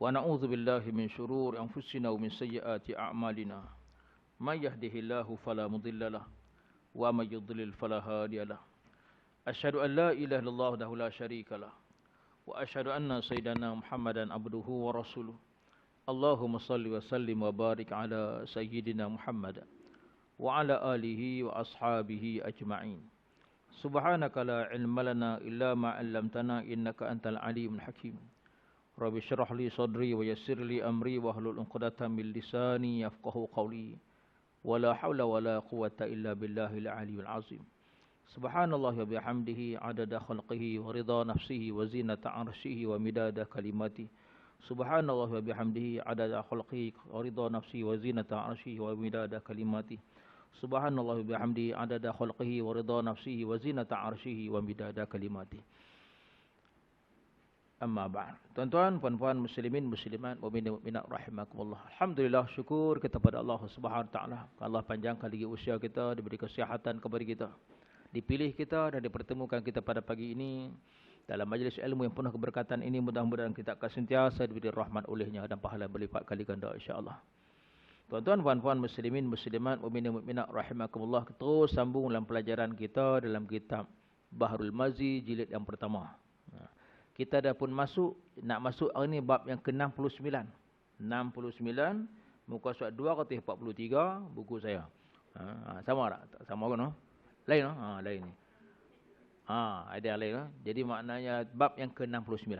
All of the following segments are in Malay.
ونعوذ بالله من شرور أنفسنا ومن سيئات أعمالنا من يهده الله فلا مضل له ومن يضلل فلا هادي له أشهد أن لا إله إلا الله وحده لا شريك له وأشهد أن سيدنا محمدا عبده ورسوله اللهم صل وسلم وبارك على سيدنا محمد وعلى آله وأصحابه أجمعين سبحانك لا علم لنا إلا ما علمتنا إنك أنت العليم الحكيم رب اشرح لي صدري ويسر لي أمري واحلل عقدة من لساني يفقهوا قولي ولا حول ولا قوة إلا بالله العلي العظيم سبحان الله وبحمده عدد خلقه ورضا نفسه وزينة عرشه ومداد كلماته سبحان الله وبحمده عدد خلقه ورضا نفسه وزينة عرشه ومداد كلماته سبحان الله وبحمده عدد خلقه ورضا نفسه وزينة عرشه ومداد كلماته. Amma ba'd. Tuan-tuan, puan-puan, muslimin, muslimat, mukminin, mukminat rahimakumullah. Alhamdulillah, syukur kita pada Allah Subhanahu wa taala. Allah panjangkan lagi usia kita, diberi kesihatan kepada kita. Dipilih kita dan dipertemukan kita pada pagi ini dalam majlis ilmu yang penuh keberkatan ini. Mudah-mudahan kita akan sentiasa diberi rahmat olehnya dan pahala berlipat kali ganda insya-Allah. Tuan-tuan, puan-puan, muslimin, muslimat, mukminin, mukminat rahimakumullah. Terus sambung dalam pelajaran kita dalam kitab Bahrul Mazi jilid yang pertama. Kita dah pun nak masuk hari ni bab yang ke-69. 69 muka surat 243 buku saya. Sama tak? Sama kan? Lain no? Lain ni. Ada yang lain no? Jadi maknanya bab yang ke-69.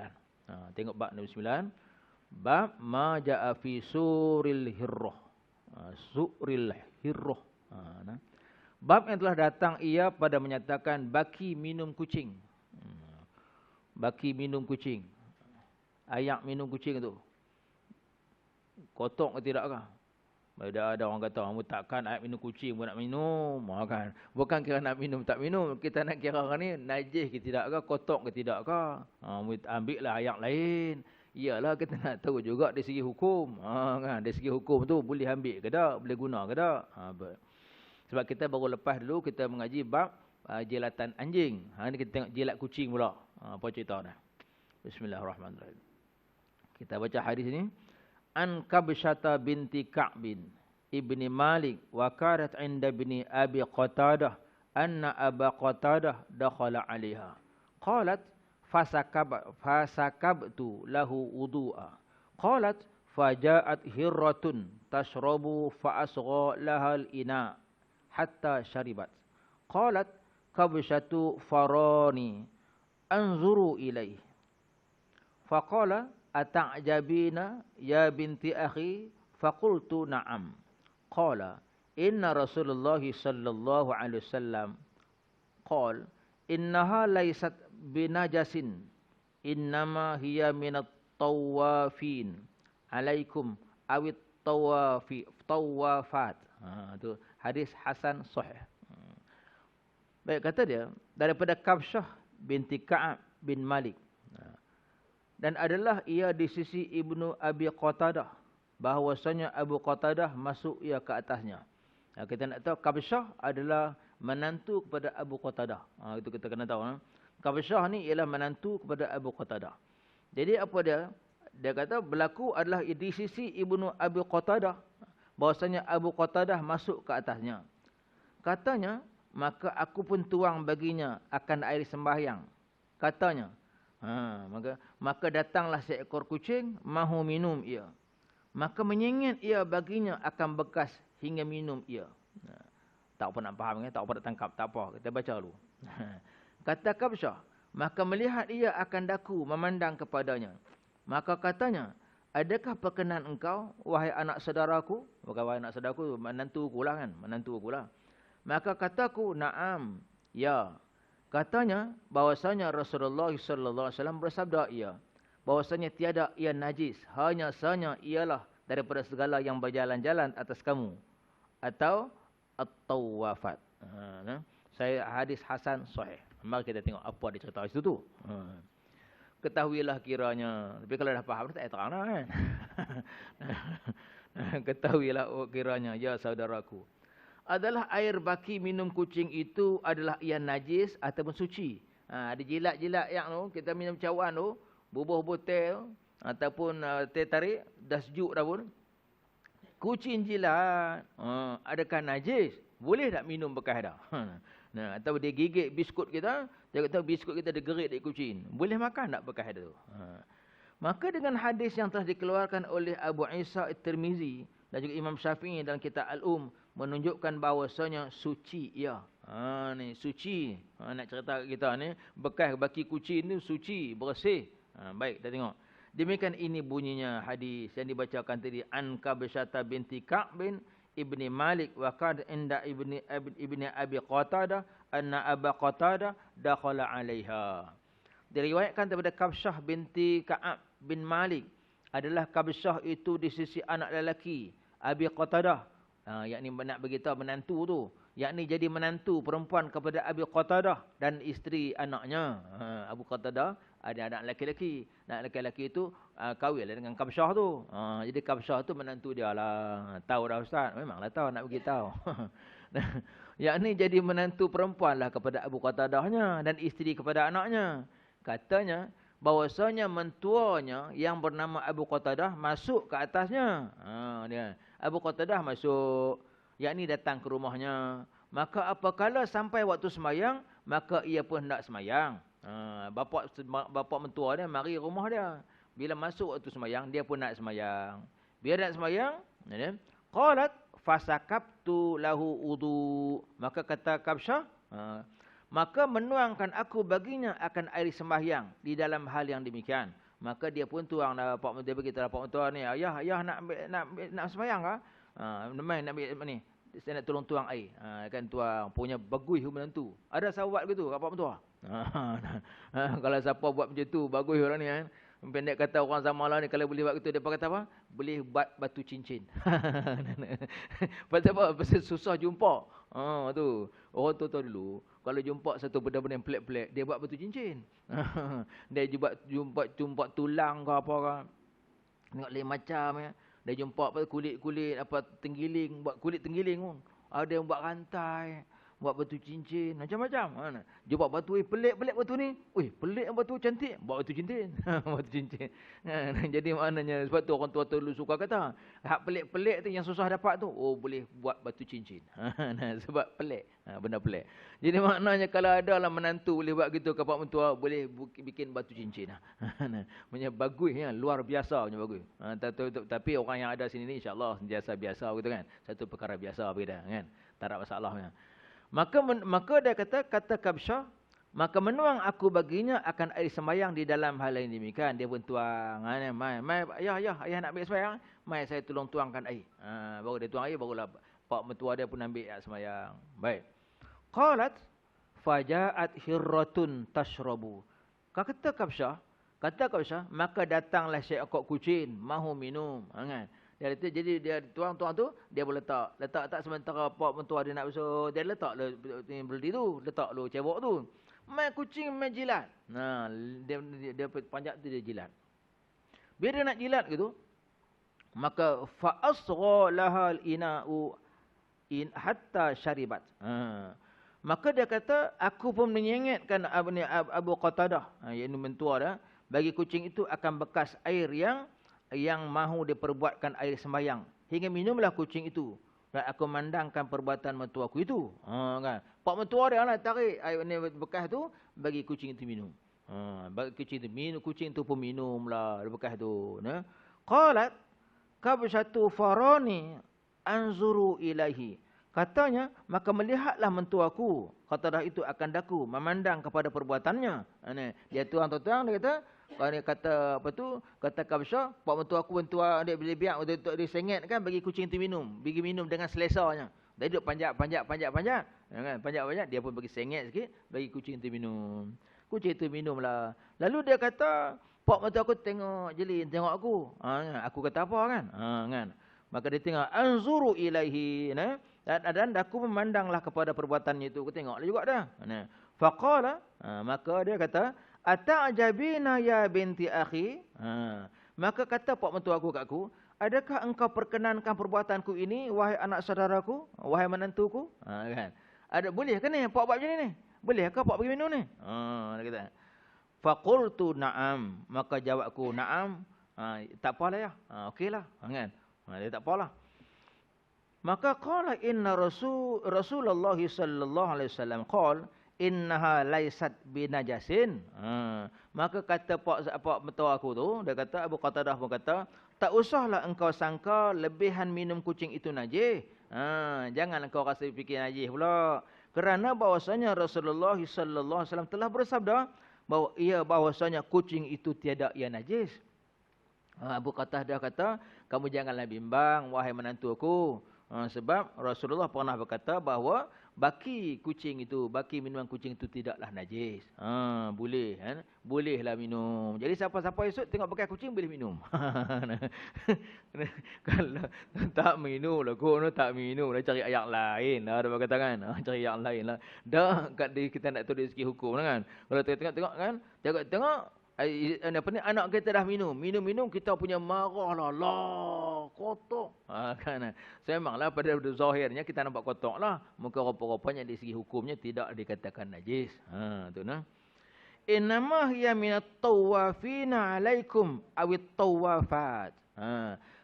Tengok bab 69. Bab ma jaa fi suril hirrah. Suril hirrah. Bab yang telah datang ia pada menyatakan baki minum kucing. Baki minum kucing. Ayak minum kucing tu. Kotor ke tidak kah? Ada orang kata, kamu takkan ayak minum kucing pun nak minum. Kan? Bukan kira nak minum tak minum. Kita nak kira ni najis ke tidak kah? Kotor ke tidak kah? Ambil lah ayak lain. Iyalah kita nak tahu juga dari segi hukum. Kan? Dari segi hukum tu boleh ambil ke tak? Boleh guna ke tak? Sebab kita baru lepas dulu kita mengaji bab jilatan anjing. Ni kita tengok jilat kucing pula. Apa cerita dah? Bismillahirrahmanirrahim. Kita baca hadis ini. An Kabsyata binti Ka'bin ibni Malik wa karat inda bini Abi Qatadah anna Aba Qatadah dakhala 'alaiha. Qalat fasakabtu lahu wudu'a. Qalat faja'at hirratun tashrabu fa asgha laha al-ina hatta sharibat. Qalat Kabsyatu farani anzuru ilaih. Faqala ata'jabina ya binti akhi? Faqultu na'am. Qala inna Rasulullah sallallahu alaihi wasallam qala innaha laysat binajasin innama hiya minat tawafin alaikum awit tawafat. Itu hadis hasan sahih. Baik, kata dia daripada Kabsyah binti Ka'ab bin Malik. Dan adalah ia di sisi Ibnu Abi Qatadah. Bahawasanya Abu Qatadah masuk ia ke atasnya. Kita nak tahu Kabsyah adalah menantu kepada Abu Qatadah. Itu kita kena tahu. Kabsyah ni ialah menantu kepada Abu Qatadah. Jadi apa dia? Dia kata berlaku adalah di sisi Ibnu Abi Qatadah. Bahawasanya Abu Qatadah masuk ke atasnya. Katanya, maka aku pun tuang baginya akan air sembahyang. Katanya, maka datanglah seekor kucing, mahu minum ia. Maka menyengit ia baginya akan bekas hingga minum ia. Tak apa nak faham, tak apa nak tangkap, tak apa. Kita baca dulu. Kata Kabsyah, maka melihat ia akan daku memandang kepadanya. Maka katanya, adakah perkenan engkau, wahai anak saudaraku? Bukan wahai anak saudaraku, menantuku lah kan, menantuku lah. Maka kataku, na'am, ya. Katanya, bahwasanya Rasulullah sallallahu alaihi wasallam bersabda ia, bahwasanya tiada ia najis, hanya sahanya ialah daripada segala yang berjalan-jalan atas kamu. Atau at-tawafat. Saya hadis hasan sahih. Mari kita tengok apa dia cerita di situ tu. Ketahuilah kiranya, tapi kalau dah faham tak terang lah kan. Ketahuilah kiranya, ya saudaraku, adalah air baki minum kucing itu adalah ia najis ataupun suci. Ada jilat-jilat yang tu, kita minum cawan tu, bubuh butel, ataupun teh tarik, dah sejuk dah pun, kucing jilat, adakah najis? Boleh tak minum bekas dah? Nah, atau dia gigit biskut kita, dia kata biskut kita digerik dari kucing. Boleh makan tak bekas tu? Maka dengan hadis yang telah dikeluarkan oleh Abu Isa At-Tirmizi dan juga Imam Syafi'i dalam kitab Al-Um menunjukkan bahawasanya suci ia. Ni suci. Nak cerita kita ni, bekas baki kucing ni suci, bersih. Baik, dah tengok. Demikian ini bunyinya hadis yang dibacakan tadi, an Kabsyah binti Ka'b bin Ibni Malik wa qad inda ibni Abi Qatadah anna Aba Qatadah dakhala 'alaiha. Diriwayatkan daripada Kabsyah binti Ka'ab bin Malik, adalah Kabsyah itu di sisi anak lelaki Abi Qatadah, yakni nak beritahu menantu tu, yakni jadi menantu perempuan kepada Abi Qatadah dan isteri anaknya. Abu Qatadah ada anak lelaki-lelaki. Anak lelaki-lelaki itu kahwinlah dengan Kabsyah tu. Jadi Kabsyah tu menantu dia lah. Tahu dah Ustaz? Memanglah tahu, nak beritahu. Yakni jadi menantu perempuan lah kepada Abu Qatadahnya dan isteri kepada anaknya. Katanya bahwasanya mentuanya yang bernama Abu Qatadah masuk ke atasnya. Dia Abu Qatadah masuk, yakni datang ke rumahnya. Maka apabila sampai waktu semayang, maka ia pun hendak semayang. Bapa mentua dia mari rumah dia. Bila masuk waktu semayang, dia pun nak semayang. Bila nak semayang, qalat fasakabtu lahu wudu. Maka kata Kabsyah, maka menuangkan aku baginya akan air sembahyang di dalam hal yang demikian. Maka dia pun tuang dah pak mentua, beritahu pak mentua ni, ayah nak sembahyang kah? Main nak ambil ni. Saya nak tolong tuang air. Kan tuang punya bagus menantu. Ada sahabat gitu pak mentua. Kalau siapa buat macam tu bagus orang ni kan. Pendek kata orang zaman lah ni, kalau boleh buat gitu, dia kata apa? Boleh buat batu cincin. Pasal apa? Pasal susah jumpa. Tu. Orang tu tahu dulu. Kalau jumpa satu benda-benda yang pelik-pelik, dia buat batu cincin. Dia jumpa tulang ke apa ke. Tengok lain macam ya. Dia jumpa kulit-kulit apa tenggiling, buat kulit tenggiling pun. Ada yang buat rantai, buat batu cincin, macam-macam. Jumpa batu, pelik-pelik batu ni. Pelik batu cantik, buat batu cincin. Batu cincin. Jadi maknanya, sebab tu orang tua dulu suka kata, hak pelik-pelik tu yang susah dapat tu, boleh buat batu cincin. Sebab pelik, benda pelik. Jadi maknanya kalau ada lah menantu boleh buat gitu ke pak mentua, boleh bikin batu cincin. Punya bagus ya, luar biasa punya bagus. Tapi orang yang ada sini ni insya-Allah sentiasa biasa gitu kan. Satu perkara biasa begitu kan. Tak ada masalahnya. Maka dia kata Kabsyah, maka menuang aku baginya akan air sembahyang di dalam hal lain demikian. Dia pun tuang. Mai ayah nak ambil sembahyang. Mai saya tolong tuangkan air. Baru dia tuang air, barulah pak mentua dia pun ambil sembahyang. Baik. Qalat faja'at hirratun tashrabu. Kata Kabsyah, maka datanglah seekor kucing mahu minum. Kan? Jadi dia tuang tu, dia boleh letak sementara pak mentua dia nak basuh, dia letak berdi tu, letak lu cebok tu. Mai kucing mai jilat. Dia panjat tu dia jilat. Bila dia nak jilat gitu, maka fa asgha lahal ina'u in hatta syaribat. Maka dia kata, aku pun menyengatkan Abu Qatadah, iaitu mentua dia, bagi kucing itu akan bekas air yang mahu diperbuatkan air sembahyang. Hingga minumlah kucing itu. Dan aku memandangkan perbuatan mentuaku itu. Kan? Pak mentua dia lah tarik air ni bekas tu, bagi kucing itu minum. Bagi kucing itu minum, kucing itu pun minumlah bekas tu. Qalat kabsyatu farani anzuru ilaihi. Katanya, maka melihatlah mentuaku, Qatadah itu akan daku, memandang kepada perbuatannya. Dia tuang-tuang, dia kata, kalau dia kata apa tu, kata Kabsyah, pak mentuaku dia boleh biar untuk dia sengit kan, bagi kucing itu minum, bagi minum dengan selesanya. Dia duduk panjat, kan, panjat, dia pun bagi sengit sikit, bagi kucing itu minum. Kucing itu minumlah. Lalu dia kata, pak mentuaku tengok jeli, tengok aku. Aku kata apa kan? Kan. Maka dia tengok, anzuru ilaihi, dan aku memandanglah kepada perbuatannya itu. Aku tengok juga dah. Faqala, maka dia kata, ata'jabina ya binti akhi. Maka kata pak mentua aku kat aku, adakah engkau perkenankan perbuatanku ini, wahai anak saudaraku, wahai menantuku? Kan? Boleh ke ni pak buat macam ni? Boleh ke pak bagi minum ni? Dia kata. Faqultu na'am. Maka jawabku na'am. Tak apalah ya. Okeylah. Kan? Dia tak apalah. Maka qala inna Rasulullah sallallahu alaihi wasallam qala innaha laysat binajasin. Maka kata pak mentua aku tu, dia kata Abu Qatadah pun kata, tak usahlah engkau sangka lebihan minum kucing itu najis. Jangan engkau rasa fikir najis pula. Kerana bahwasanya Rasulullah sallallahu alaihi wasallam telah bersabda bahwasanya kucing itu tiada ia najis. Abu Qatadah kata, kamu janganlah bimbang wahai menantu aku. Sebab Rasulullah pernah berkata bahawa baki minuman kucing itu tidaklah najis. Boleh kan? Bolehlah minum. Jadi siapa-siapa esok tengok pakai kucing boleh minum. Kalau tak minum lah, kau tak minum lah, cari ayat lain lah, dia berkata kan. Cari ayat lain lah. Dah kat kita nak tulis segi hukum kan. Kalau tengok kan, tengok anak kita dah minum kita punya marah lah, kotor. Kan. So memanglah pada zahirnya kita nampak kotor lah. Muka rupa-rupanya dari segi hukumnya tidak dikatakan najis. Tu nah. Innama hiya minat tawafina alaikum awit tawafat.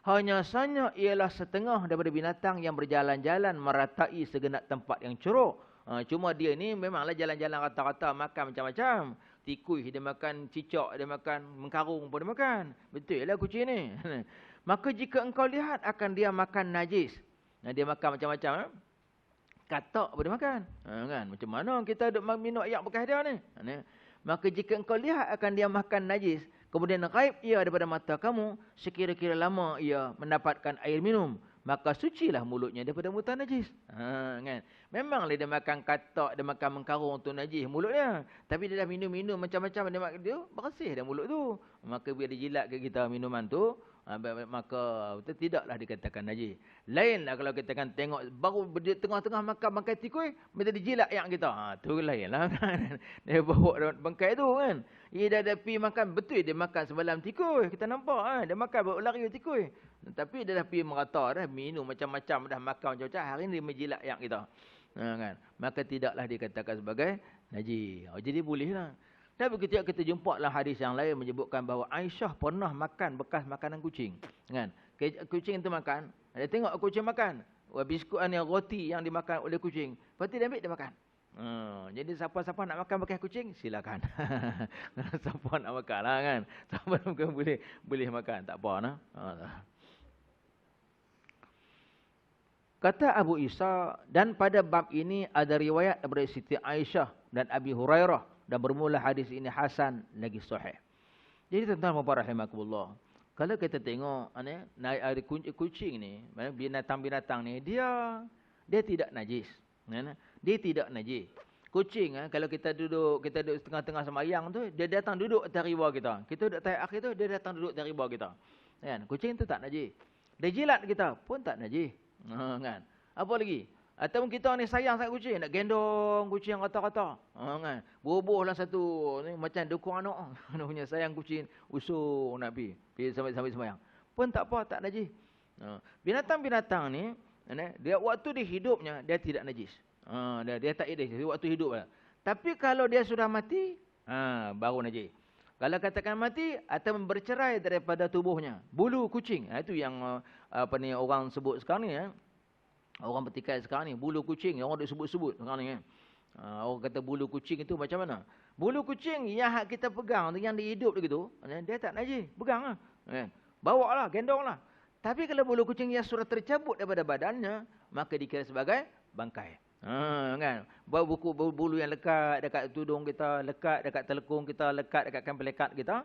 Hanya saja ialah setengah daripada binatang yang berjalan-jalan meratai segenap tempat yang ceruk. Cuma dia ni memanglah jalan-jalan rata-rata, makan macam-macam. Tikui dia makan, cicak dia makan, mengkarung pun dia makan. Betul lah kucing ni. Maka jika engkau lihat akan dia makan najis. Dia makan macam-macam. Katak pun dia makan. Kan? Macam mana kita duk minum ayak bekas dia ni? Maka jika engkau lihat akan dia makan najis, kemudian raib ia daripada mata kamu, sekira-kira lama ia mendapatkan air minum, maka sucilah mulutnya daripada mutan najis. Kan? Memanglah dia makan katak, dia makan mengkarung tu najis mulutnya. Tapi dia dah minum-minum macam-macam, dia bersih dah mulut tu. Maka bila dia jilat ke kita minuman tu, maka tidaklah dikatakan najis. Lainlah kalau kita kan tengok baru dia tengah-tengah makan bangkai tikus, minta dijilat yang kita. Tu lainlah kan. Dia bawa bangkai tu kan. Dia dah ada pergi makan, betul dia makan sebalam tikus. Kita nampak dia makan bawa lari tikus. Tapi dia dah pergi merata dah, minum macam-macam, dah makan macam-macam, hari ni dia menjilat yang kita. Kan? Maka tidaklah dikatakan sebagai najis. Jadi bolehlah. Tapi ketika kita jumpa dalam hadis yang lain menyebutkan bahawa Aisyah pernah makan bekas makanan kucing. Kan? Kucing itu makan. Dia tengok kucing makan. Biskut ni roti yang dimakan oleh kucing. Lepas tu dia ambil, dia makan. Jadi siapa-siapa nak makan bekas kucing, silakan. Siapa nak makan lah kan. Siapa nak makan boleh makan. Tak apa nah. Kata Abu Isa, dan pada bab ini ada riwayat daripada Siti Aisyah dan Abi Hurairah, dan bermula hadis ini hasan lagi sahih. Jadi tuan-tuan wa rahimakumullah, kalau kita tengok ada kucing ni, binatang-binatang ni dia tidak najis. Dia tidak najis. Kucing kalau kita duduk tengah-tengah sembahyang tu, dia datang duduk atas riba kita. Kita duduk atas akhir tu, dia datang duduk atas riba kita. Kan? Kucing tu tak najis. Dia jilat kita pun tak najis. Kan? Apa lagi? Ataupun kita ni sayang sangat kucing, nak gendong kucing yang rata-rata. Kan? Bubuhlah satu ni macam dukung anak. Anak punya sayang kucing, usung nak pergi sampai sembahyang. Pun tak apa, tak najis. Binatang-binatang ni, dia waktu dia hidupnya dia tidak najis. Dia tak najis waktu hidup lah. Tapi kalau dia sudah mati, baru najis. Kalau katakan mati atau bercerai daripada tubuhnya, bulu kucing, itu yang orang sebut sekarang ni. Orang petikai sekarang ni, bulu kucing, orang duk sebut-sebut sekarang ni. Orang kata bulu kucing itu macam mana? Bulu kucing yang kita pegang tu, yang dihidup begitu, dia tak najis, pegang lah. Bawa lah, gendong lah. Tapi kalau bulu kucing yang sudah tercabut daripada badannya, maka dikira sebagai bangkai. Kan? Bulu yang lekat dekat tudung kita, lekat dekat telekung kita, lekat dekat pelekat kita,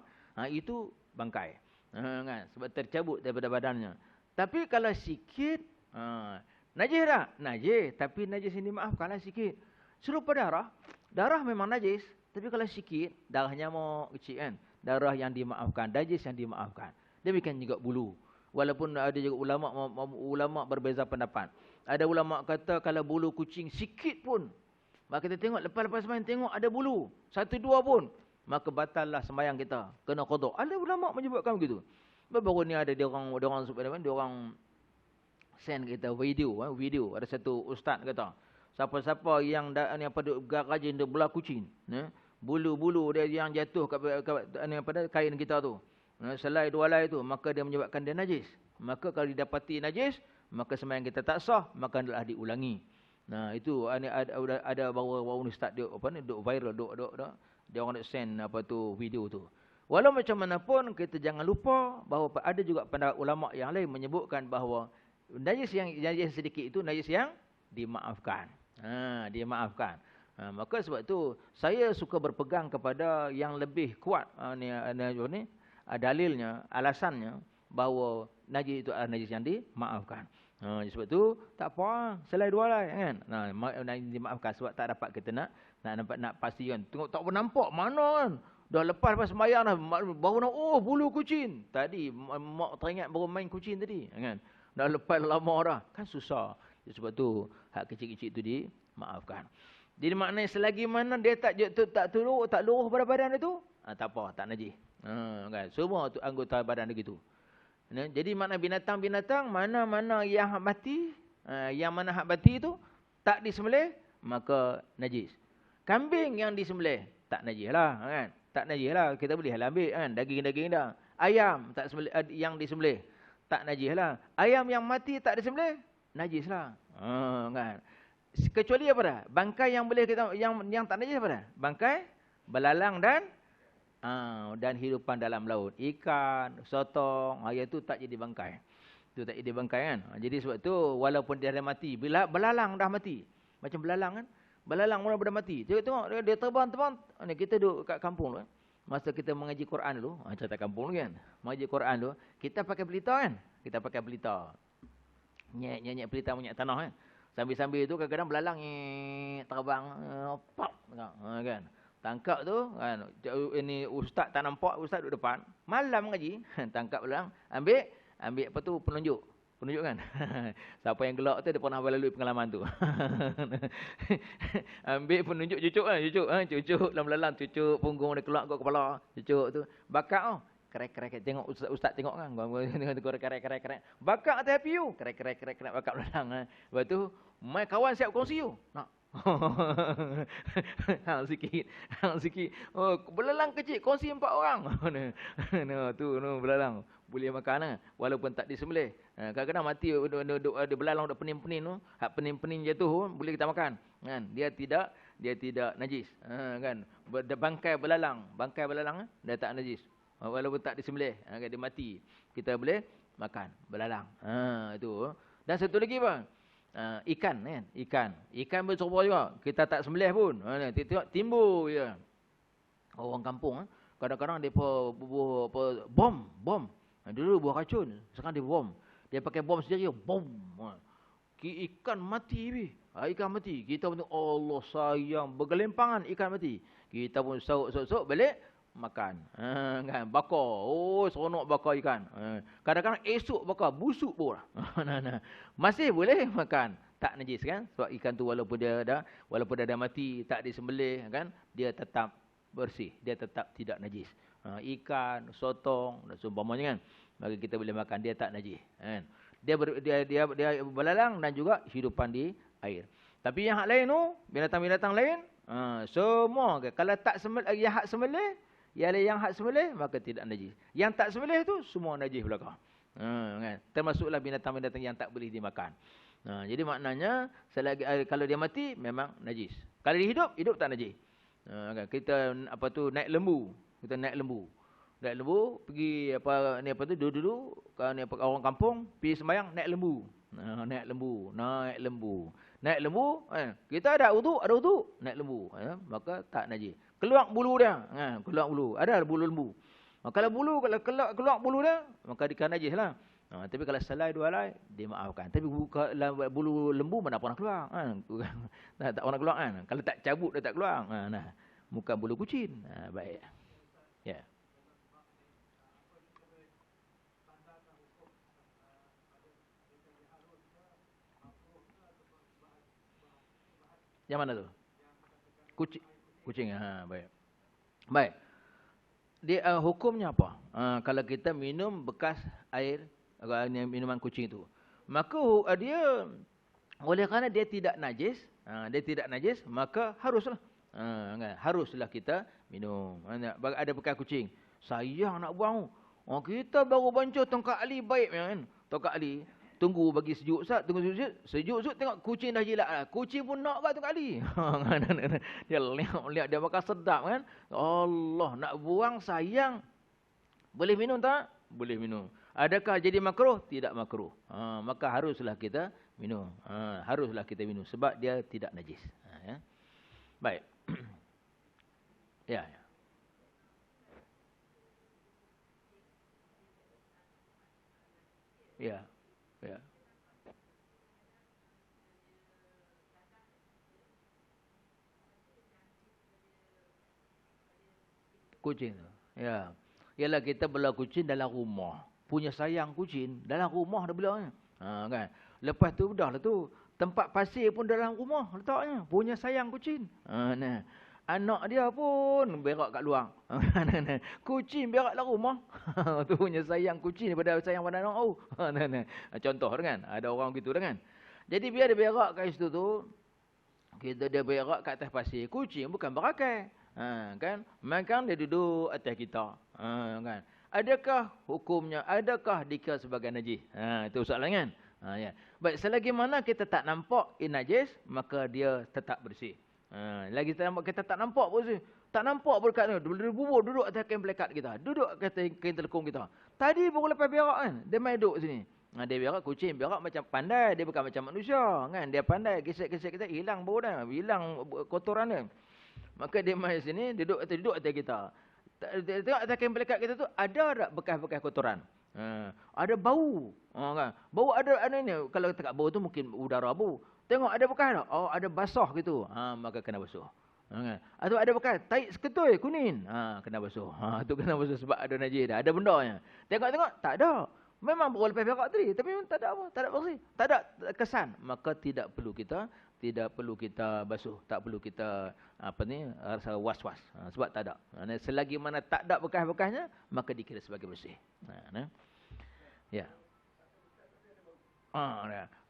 itu bangkai. Kan? Sebab tercabut daripada badannya. Tapi kalau sikit, najis tak? Najis. Tapi najis ini dimaafkanlah sikit. Serupa darah. Darah memang najis. Tapi kalau sikit, darahnya mau kecil kan. Darah yang dimaafkan. Najis yang dimaafkan. Demikian juga bulu. Walaupun ada juga ulama berbeza pendapat. Ada ulama kata kalau bulu kucing sikit pun, maka kita tengok lepas-lepas sembahyang tengok ada bulu. 1-2 pun. Maka batallah sembahyang kita. Kena qada. Ada ulama menyebutkan begitu. Baru ni ada dia orang send kita video. Ada satu ustaz kata, siapa-siapa yang rajin dia belah kucing, bulu-bulu dia yang jatuh kat kain kita tu, selai dua helai tu, maka dia menyebabkan dia najis. Maka kalau didapati najis, maka sembahyang kita tak sah, maka hendaklah diulangi. Nah, itu ada baru ustaz dia apa ni, duk viral, duk dia orang nak send apa tu video tu. Walau macam mana pun, kita jangan lupa bahawa ada juga pendapat ulama yang lain menyebutkan bahawa najis sedikit itu najis yang dimaafkan. Dimaafkan. Maka sebab tu saya suka berpegang kepada yang lebih kuat dalilnya, alasannya bahawa najis itu adalah najis yang dimaafkan. Sebab tu tak apa, selai dua lah kan. Dimaafkan sebab tak dapat kita nak pastikan. Tengok tak bernampak mana kan. Dah lepas sembahyang dah baru nak bulu kucing. Tadi mak teringat baru main kucing tadi kan. Dah lepas lama dah. Kan susah. Sebab tu hak kecil-kecil itu dimaafkan. Jadi maknanya selagi mana dia tak luruh pada badan dia tu, tak apa, tak najis. Kan? Semua tu anggota badan dia gitu. Jadi makna binatang-binatang mana-mana yang hak mati, yang mana hak mati tu tak disembelih, maka najis. Kambing yang disembelih tak najis lah kan. Tak najis lah, kita boleh lah ambil kan, daging-daging dah. Ayam tak sembelih, yang disembelih tak najis lah. Ayam yang mati tak disembelih, najis lah. Kan. Kecuali apa dah? Bangkai yang boleh kita yang tak najis apa dah? Bangkai, belalang dan hidupan dalam laut. Ikan, sotong, itu tak jadi bangkai. Itu tak jadi bangkai kan. Jadi sebab tu walaupun dia dah mati, bila belalang dah mati. Macam belalang kan. Belalang mula dah mati. Tengok dia terbang. Kita duduk kat kampung tu. Masa kita mengaji Quran dulu, cerita kampung dulu kan. Mengaji Quran dulu, kita pakai pelita kan. Kita pakai pelita. Nyek pelita minyak tanah kan. Sambil-sambil tu kadang-kadang belalang terbang pop kan. Tangkap tu kan, ini ustaz tak nampak, ustaz duduk depan, malam mengaji, tangkap belalang, ambil apa tu penunjuk kan. Siapa yang gelak tu dia pernah melalui pengalaman tu. Ambil penunjuk cucuk dalam belalang, cucuk punggung dia keluar kat kepala, cucuk tu bakar kerek tengok ustaz tengok kan, kerek bakar atas api tu, kerek bakar belalang. Lepas tu mai kawan siap kongsi tu. Nak hang sikit. Belalang kecil kongsi 4 orang. Tu belalang boleh makan lah, walaupun tak disembelih. Kadang-kadang mati ada belalang dak pening-pening tu, hak pening-pening jatuh boleh kita makan kan. Dia tidak najis kan. Bangkai belalang dia tak najis. Walaupun tak disembelih, dia mati, kita boleh makan belalang. Itu. Dan satu lagi bang, ikan kan. Ikan berserupa juga. Kita tak sembelih pun. Tengok timbul je. Orang kampung kadang-kadang depa bom. Dulu buah racun, sekarang dia bom. Dia pakai bom sendiri, bom. Ikan mati. Ikan mati. Kita pun Allah sayang, bergelimpangan ikan mati. Kita pun sauk balik makan. Kan bakar. Seronok bakar ikan. Kadang-kadang esok bakar, busuk pun. Masih boleh makan. Tak najis kan? Sebab ikan tu walaupun dia dah mati, tak disembelih kan, dia tetap bersih, dia tetap tidak najis. Ikan, sotong dan seumpamanya kan, maka kita boleh makan, dia tak najis kan. Dia belalang dan juga hidupan di air. Tapi yang hak lain tu, binatang-binatang lain, semua kalau tak hak sembelih, yang hak sembelih maka tidak najis. Yang tak sembelih tu semua najis belaka. Kan? Termasuklah binatang-binatang yang tak boleh dimakan. Jadi maknanya selagi kalau dia mati memang najis. Kalau dia hidup tak najis. Kan? Kita naik lembu. Kita naik lembu pergi dulu kalau orang kampung pergi sembahyang naik lembu kita ada wudu naik lembu maka tak najis. Keluar bulu dia ada bulu lembu. Kalau keluar bulu dia maka dikira najis lah. Tapi kalau selai 2 helai dimaafkan. Tapi bulu lembu mana pernah keluar tak pernah keluar kan. Kalau tak cabut dia tak keluar. Bukan bulu kucing. Baik. Ya. Yang mana tu? Kucing. Baik. Dia hukumnya apa? Kalau kita minum bekas air, minuman kucing itu, maka dia oleh kerana dia tidak najis, maka haruslah haruslah kita minum. Ada bekas kucing, sayang nak buang, Oh, kita baru bancuh tongkat Ali baik kan. Tongkat Ali tunggu bagi sejuk sat, tunggu sejuk tengok kucing dah jilat dah. Kucing pun nak kat tongkat Ali. Dia lihat dia makan sedap kan. Allah, nak buang sayang. Boleh minum tak? Boleh minum. Adakah jadi makruh? Tidak makruh. Maka haruslah kita minum. Haruslah kita minum sebab dia tidak najis. Ya. Baik. Ya. Ya. Ya. Kucing tu. Ya. Ialah kita bela kucing dalam rumah. Punya sayang kucing dalam rumah dah bela. Kan. Lepas tu dah lah tu. Tempat pasir pun dalam rumah letaknya. Punya sayang kucing. Nah. Anak dia pun berak kat luar. Kucing berak dalam rumah. Tu punya sayang kucing daripada sayang pada anak. Contoh kan. Ada orang gitu kan. Jadi biar dia berak kat situ tu. Dia berak kat atas pasir. Kucing bukan berakai. Kan? Makan dia duduk atas kita. Kan? Adakah hukumnya? Adakah dikira sebagai najis? Itu soalan kan? Ya. Baik, selagi mana kita tak nampak najis, maka dia tetap bersih. Lagi kita tak nampak pun bersih. Tak nampak pun dekat tu. Dia bubur duduk atas kain pelekat kita. Duduk atas kain telekung kita. Tadi baru lepas berak kan? Dia main duduk sini. Dia berak, kucing berak macam pandai. Dia bukan macam manusia. Kan? Dia pandai. Gesek-gesek kita hilang bau dah. Hilang kotoran dia. Maka dia main sini, duduk atas kita. Tengok atas kain pelekat kita tu, ada tak bekas-bekas kotoran? Ada bau. Kan? Bau ada ni. Kalau tak bau tu mungkin udara bau. Tengok ada bekas tak? Oh, ada basah gitu. Maka kena basuh. Kan? Atau ada bekas taik seketui kuning. Kena basuh. Tu kena basuh sebab ada najis dah. Ada bendanya. Tengok-tengok, tak ada. Memang baru lepas berak tadi, tapi memang tak ada apa, tak ada bersih, tak ada kesan, maka tidak perlu kita basuh, tak perlu kita rasa was-was, sebab tak ada. Selagi mana tak ada bekas-bekasnya, maka dikira sebagai bersih. Ya.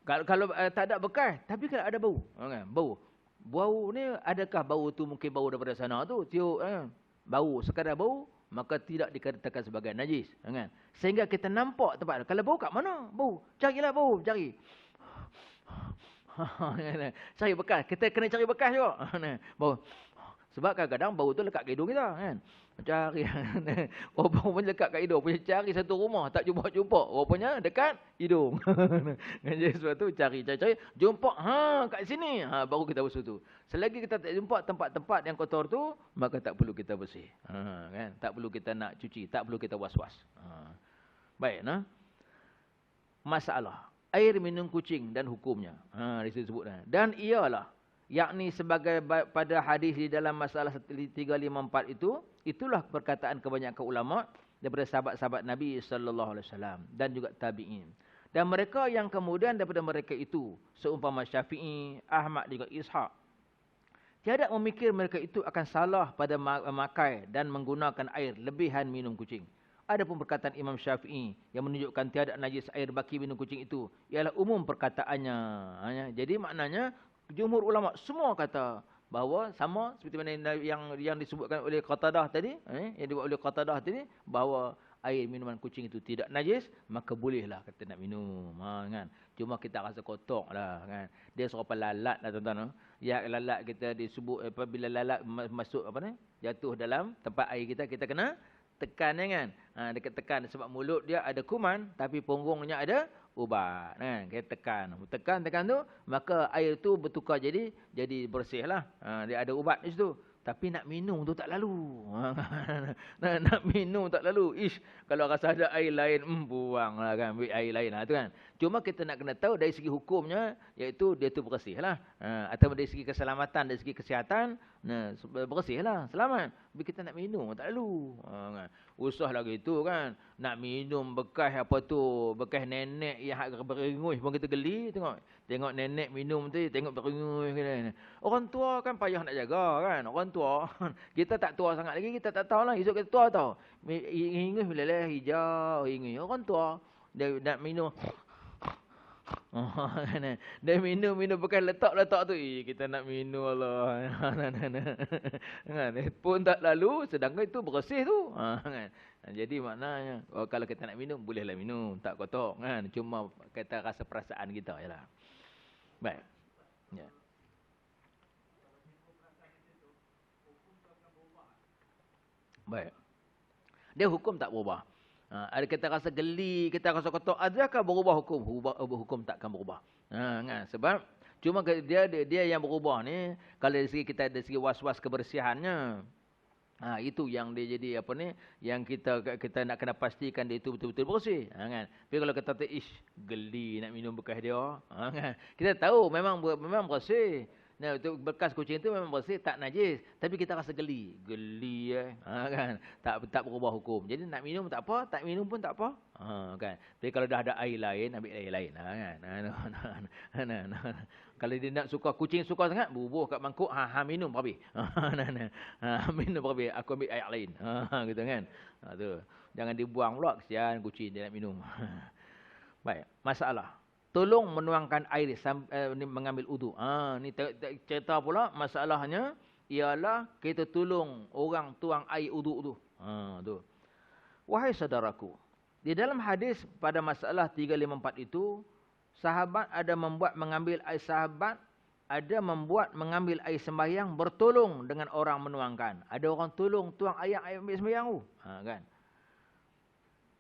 Kalau tak ada bekas, tapi kalau ada bau, kan? Bau ni adakah bau tu mungkin bau daripada sana tu, tiup bau, sekadar bau, maka tidak dikatakan sebagai najis, kan? Sehingga kita nampak tempat. Kalau bau kat mana? Bau. Carilah bau, cari. Cari bekas. Kita kena cari bekas juga. Bau. Sebab kadang-kadang bau tu lekat ke hidung kita, kan? Cari. Bau pun lekat kat hidung. Punya cari satu rumah, tak jumpa-jumpa. Rupanya dekat hidung. Jadi sebab tu cari. Jumpa, kat sini. Baru kita basuh tu. Selagi kita tak jumpa tempat-tempat yang kotor tu, maka tak perlu kita bersih. Kan? Tak perlu kita nak cuci. Tak perlu kita was-was. Baik, masalah. Air minum kucing dan hukumnya. Disebut. Dan ialah. Yakni sebagai pada hadis di dalam masalah 354 itu, itulah perkataan kebanyakan ulama daripada sahabat-sahabat Nabi sallallahu alaihi wasallam dan juga tabi'in. Dan mereka yang kemudian daripada mereka itu, seumpama Syafi'i, Ahmad dan Ishaq, tiada memikir mereka itu akan salah pada memakai dan menggunakan air lebihan minum kucing. Adapun perkataan Imam Syafi'i yang menunjukkan tiada najis air baki minum kucing itu ialah umum perkataannya. Jadi maknanya jumhur ulama semua kata bahawa sama seperti mana yang disebutkan oleh Qatadah tadi, yang dibuat oleh Qatadah tadi, bahawa air minuman kucing itu tidak najis, maka bolehlah kita nak minum, kan. Cuma kita rasa kotor lah, kan. Dia serupa lalat lah tuan-tuan. Ya, lalat kita disebut apabila lalat masuk jatuh dalam tempat air kita kena tekan, kan. Dekat tekan sebab mulut dia ada kuman tapi punggungnya ada ubat, kan. Kita tekan tu, maka air tu bertukar jadi bersihlah. Dia ada ubat di situ. Tapi nak minum tu tak lalu. Nak minum tak lalu. Kalau rasa ada air lain, buanglah, kan. Ambil air lain lah tu, kan. Cuma kita nak kena tahu dari segi hukumnya, iaitu dia tu bersihlah. Atau dari segi keselamatan, dari segi kesihatan, bersihlah, selamat. Tapi kita nak minum tak lalu. Kan. Usah lagi tu, kan. Nak minum bekas apa tu, bekas nenek yang beringus pun kita geli. Tengok nenek minum tu, tengok beringus. Orang tua kan payah nak jaga, kan. Orang tua, kita tak tua sangat lagi, kita tak tahu lah. Esok kita tua tahu. Ingus bila hijau, ingus. Orang tua, dia nak minum. Dia minum bekas letak tu. Kita nak minum Allah. Kan? Pun tak lalu, sedangkan itu bersih tu. Kan? Jadi maknanya, kalau kita nak minum, bolehlah minum. Tak kotor. Kan? Cuma kita rasa perasaan kita je lah. Baik. Ya. Baik. Dia hukum tak berubah. Ada kita rasa geli, kita rasa kotor, adakah berubah hukum? Hukum takkan berubah. Kan? Sebab cuma dia yang berubah ni, kalau dari segi kita dari segi was-was kebersihannya, itu yang dia jadi apa ni, yang kita nak kena pastikan dia itu betul-betul bersih. Kan? Tapi kalau kita kata geli nak minum bekas dia, kan? Kita tahu memang bersih. Nah, itu bekas kucing itu memang bersih, tak najis, tapi kita rasa geli kan, tak berubah hukum. Jadi nak minum tak apa, tak minum pun tak apa, kan. Tapi kalau dah ada air lain, ambil air lain, kan. Kalau dia nak kucing suka sangat, bubuh kat mangkuk, minum habis. Minum habis, aku ambil air lain, gitu kan. Tu. Jangan dibuang pula, kesian kucing dia nak minum. Baik, masalah. Tolong menuangkan air mengambil wudu. Ni cerita pula masalahnya ialah kita tolong orang tuang air wudu tu. Tu. Wahai saudaraku, di dalam hadis pada masalah 354 itu, sahabat ada membuat mengambil air sembahyang bertolong dengan orang menuangkan. Ada orang tolong tuang air ambil sembahyang tu. Kan?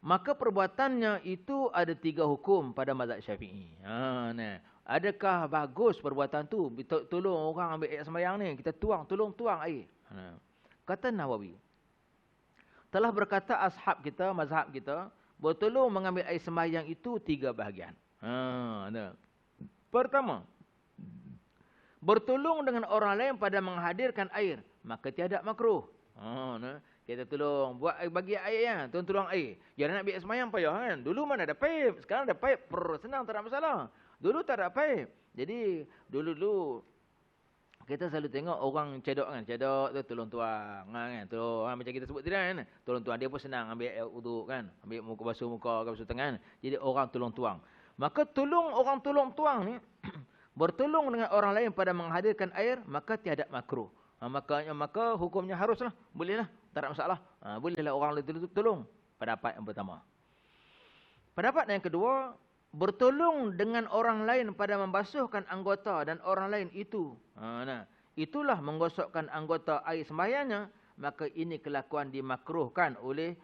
Maka perbuatannya itu ada 3 hukum pada mazhab Syafi'i. Adakah bagus perbuatan tu? Tolong orang ambil air sembahyang ni, kita tolong tuang air. Kata Nawawi, telah berkata ashab kita, mazhab kita, bertolong mengambil air sembahyang itu 3 bahagian. Pertama, bertolong dengan orang lain pada menghadirkan air, maka tiada makruh. Kita tolong bagi air, tolong air. Jangan nak ambil sembahyang payah kan. Dulu mana ada paip, sekarang ada paip, senang, tak ada masalah. Dulu tak ada paip. Jadi dulu kita selalu tengok orang cedok kan, tu tolong tuang kan, tolong macam kita sebut tadi kan, tolong tuang, dia pun senang ambil air wuduk kan, ambil basuh muka, basuh tangan. Jadi orang tolong tuang. Maka orang tolong tuang ni bertolong dengan orang lain pada menghadirkan air, maka tiada makruh. Maka hukumnya haruslah, bolehlah, tak ada masalah. Bolehlah orang lain tolong. Pendapat yang pertama. Pendapat yang kedua, bertolong dengan orang lain pada membasuhkan anggota dan orang lain itu. Itulah menggosokkan anggota air sembahyangnya, maka ini kelakuan dimakruhkan oleh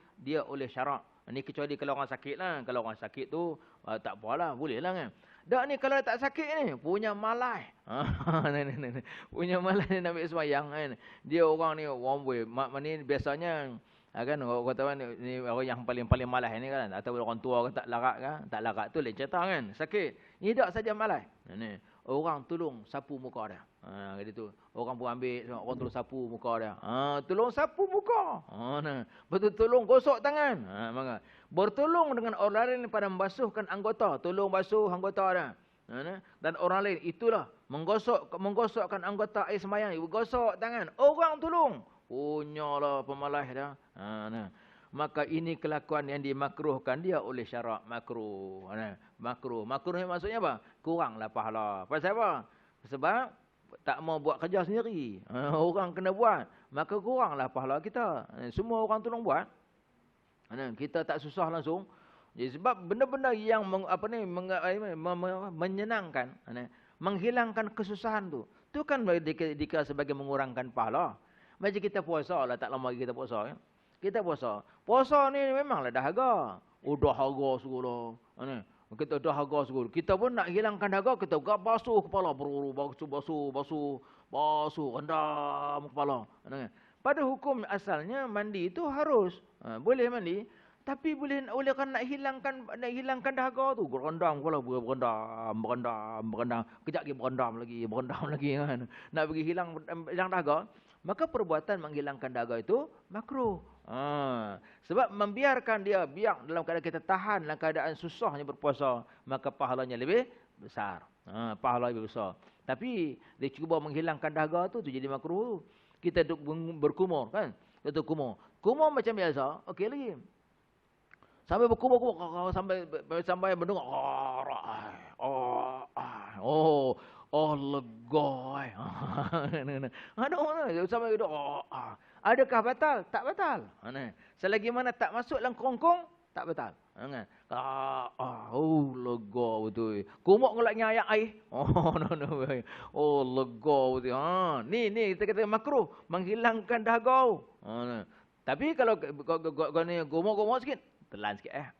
syarak. Ini kecuali kalau orang sakit lah. Kalau orang sakit tu tak apalah, bolehlah kan. Dak ni kalau tak sakit ni, punya malas. Punya malas ni nak ambil sembahyang kan. Dia orang ni one way. Ni biasanya kan orang kata ni orang yang paling malas ni kan, atau orang tua kan tak larat tu lain cerita kan. Sakit. Ni dak saja malas. Ni orang tolong sapu muka dia. Gitu. Orang pun ambil, orang tolong sapu muka dia. Tolong sapu muka. Betul tolong gosok tangan. Maka bertolong dengan orang lain pada membasuhkan anggota, tolong basuh anggota dia. Dan orang lain itulah menggosokkan anggota air sembahyang, gosok tangan. Orang tolong. Punyalah pemalas dah. Maka ini kelakuan yang dimakruhkan dia oleh syarak makruh. Makruh ni maksudnya apa? Kuranglah pahala. Pasal apa? Sebab tak mau buat kerja sendiri. Orang kena buat. Maka kuranglah pahala kita. Semua orang tolong buat. Kita tak susah langsung. Jadi sebab benda-benda yang menyenangkan, menghilangkan kesusahan tu kan dikira sebagai mengurangkan pahala. Macam kita puasa lah, tak lama lagi kita puasa. Kita puasa. Puasa ni memanglah dahaga. Dah harga segala. Kita dah harga segala. Kita pun nak hilangkan dahaga, kita basuh kepala. Basuh, rendam kepala. Pada hukum asalnya mandi itu harus. Boleh mandi. Tapi boleh kan nak hilangkan dahaga tu. Berendam kepala. Berendam. Kejap lagi berendam lagi kan. Nak pergi hilang dahaga. Maka perbuatan menghilangkan dahaga itu makruh. Sebab membiarkan dia dalam keadaan kita tahan, dalam keadaan susahnya berpuasa, maka pahalanya lebih besar. Pahala lebih besar. Tapi dia cuba menghilangkan dahaga tu jadi makruh. Kita berkumur kan. Kita kumur. Kumur macam biasa, okey lagi. Sampai berkumur sampai mendengar Oh lega. Ada orang sampai adakah batal? Tak batal. Selagi mana tak masuk dalam kerongkong, tak batal. Lega betul. Kumuk ngelaknya ayak air. Lega betul. Ni kita kata makruh, menghilangkan dahaga. Tapi kalau kau ni gomok-gomok sikit, telan sikit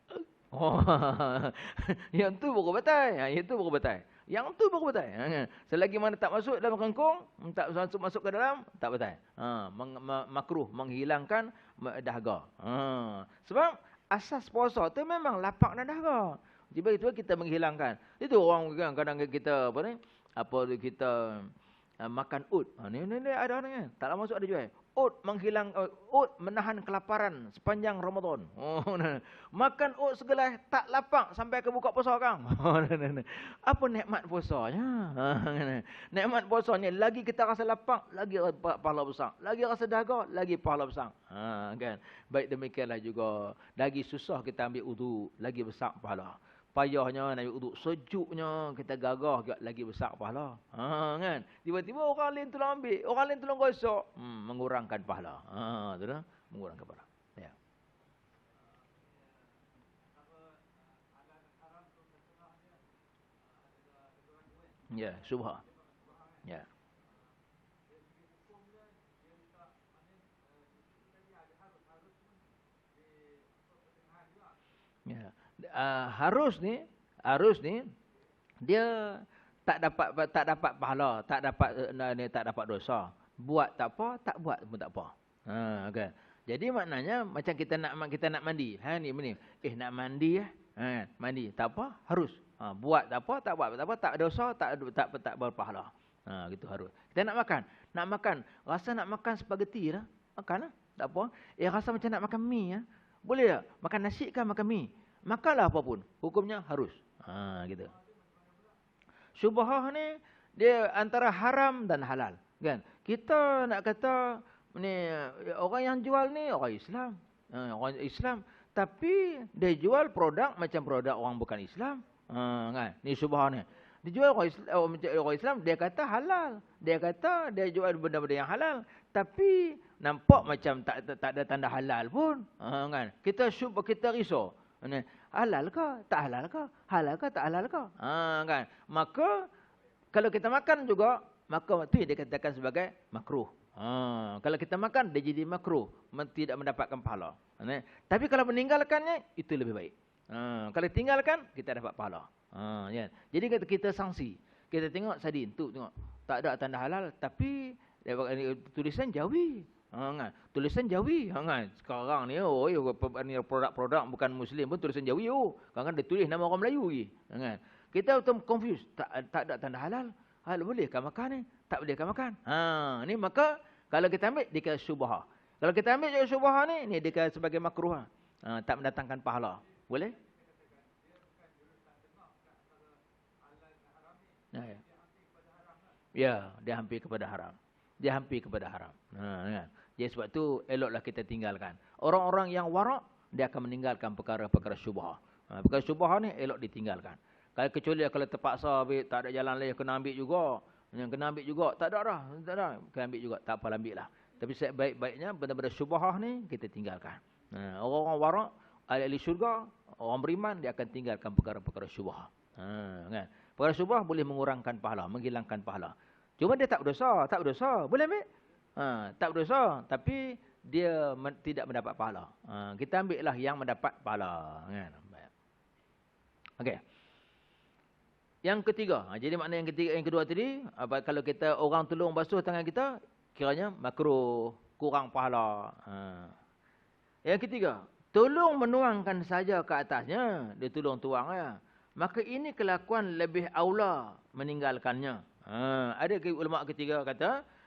yang tu baru batal. Yang tu baru batal. Yang tu baru batal. Selagi mana tak masuk dalam kerongkong, tak masuk ke dalam, tak batal. Makruh, menghilangkan dahaga. Sebab asas puasa tu memang lapak dan dahaga. Tiba-tiba kita menghilangkan. Itu orang kadang kita kita makan ud. Ni ada orang tak lama masuk ada jual. Ud menahan kelaparan sepanjang Ramadan. Makan ud segelas tak lapang sampai ke buka puasa kang. Apa nikmat puasanya? Nikmat puasanya lagi kita rasa lapang, lagi pahala besar. Lagi rasa dahaga, lagi pahala besar. Kan? Baik demikianlah juga lagi susah kita ambil wudu, lagi besar pahala. Payahnya nak ambil uduk, sejuknya kita gagah juga lagi besar pahala. Kan? Tiba-tiba orang lain tolong ambil, orang lain tolong gosok, mengurangkan pahala. Tu dah, mengurangkan pahala. Ya. Ya, subha. Ya. Ya. Harus ni dia tak dapat pahala, tak dapat dosa. Buat tak apa, tak buat pun tak apa. Okay. Jadi maknanya macam kita nak mandi. Ni. Nak mandi mandi tak apa, harus. Buat tak apa, tak buat tak apa, tak dosa, tak berpahala. Gitu harus. Kita nak makan, rasa nak makan spaghetti lah, makan lah, tak apa. Rasa macam nak makan mi boleh tak? Makan nasi kan makan mi. Makanlah apapun, hukumnya harus. Gitu. Syubhah ni dia antara haram dan halal, kan? Kita nak kata ni orang yang jual ni orang Islam. Orang Islam tapi dia jual produk macam produk orang bukan Islam. Kan? Ni syubhah ni. Dia jual orang Islam, dia kata halal. Dia kata dia jual benda-benda yang halal, tapi nampak macam tak ada tanda halal pun. Kan? Kita risau. Halal ke? Tak halal ke? Halal ke? Tak halal ke? Kan? Maka kalau kita makan juga, maka itu yang dikatakan sebagai makruh. Kalau kita makan, dia jadi makruh, tidak mendapatkan pahala. Tapi kalau meninggalkannya, itu lebih baik. Kalau tinggalkan, kita dapat pahala. Ya. Jadi kita sanksi. Kita tengok sardin tu, tengok tak ada tanda halal, tapi tulisan Jawi. Tulisan Jawi. Sekarang ni produk-produk bukan Muslim pun tulisan Jawi. Kadang-kadang dia tulis nama orang Melayu lagi. Kita betul confused. Tak ada tanda halal. Halal bolehkah makan ni? Tak bolehkah makan? Ni maka kalau kita ambil dia kata syubhah. Kalau kita ambil juga syubhah ni dia kata sebagai makruh. Tak mendatangkan pahala. Boleh? Ya, dia hampir kepada haram. Dia hampir kepada haram. Kan? Jadi sebab tu eloklah kita tinggalkan. Orang-orang yang warak, dia akan meninggalkan perkara-perkara syubhah. Perkara syubhah ni elok ditinggalkan. Kecuali kalau terpaksa ambil, tak ada jalan lain, kena ambil juga. Yang kena ambil juga, tak ada dah. Kena ambil juga, tak apa ambil lah. Tapi sebaik-baiknya benda-benda syubhah ni kita tinggalkan. Orang-orang warak, ahli syurga, orang beriman, dia akan tinggalkan perkara-perkara syubhah. Kan? Perkara syubhah boleh mengurangkan pahala, menghilangkan pahala. Cuma dia tak berdosa. Boleh ambil? Tak berdosa, tapi dia tidak mendapat pahala. Kita ambil lah yang mendapat pahala. Kan? Okey. Yang ketiga, jadi makna yang kedua tadi, kalau kita orang tolong basuh tangan kita, kiranya makruh, kurang pahala. Yang ketiga, tolong menuangkan saja ke atasnya, dia tolong tuang ya. Maka ini kelakuan lebih aula meninggalkannya. Ada ulama ketiga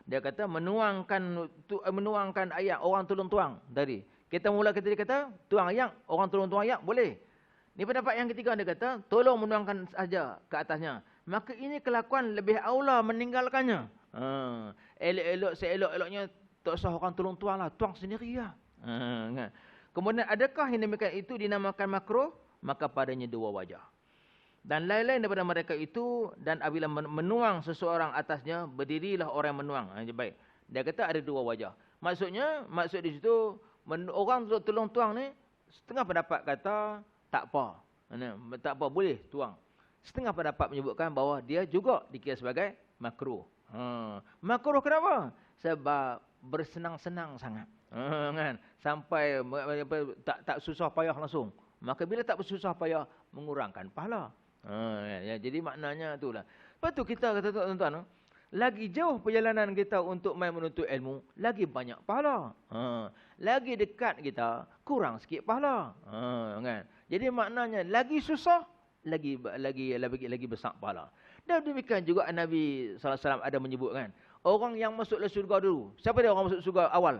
dia kata menuangkan ayak orang tolong tuang tadi. Kita kata tuang ayak, orang tolong tuang ayak boleh. Ni pendapat yang ketiga dia kata tolong menuangkan saja ke atasnya. Maka ini kelakuan lebih aula meninggalkannya. Elok-elok seelok-eloknya tak usah orang tolong tuang lah, tuang sendiri lah. Kemudian adakah yang demikian itu dinamakan makruh? Maka padanya dua wajah. Dan lain-lain daripada mereka itu, dan apabila menuang seseorang atasnya, berdirilah orang yang menuang. Baik. Dia kata ada dua wajah. Maksud di situ, orang tolong tuang ni, setengah pendapat kata tak apa. Tak apa, boleh tuang. Setengah pendapat menyebutkan bahawa dia juga dikira sebagai makruh. Makruh kenapa? Sebab bersenang-senang sangat. Kan? Sampai tak susah payah langsung. Maka bila tak bersusah payah, mengurangkan pahala. Jadi maknanya itulah. Lepas tu kita kata tuan-tuan, lagi jauh perjalanan kita untuk main menuntut ilmu, lagi banyak pahala. Lagi dekat kita, kurang sikit pahala. Kan? Jadi maknanya lagi susah, lagi besar pahala. Dan demikian juga Nabi SAW ada menyebutkan, orang yang masuk ke syurga dulu. Siapa dia orang masuk syurga awal?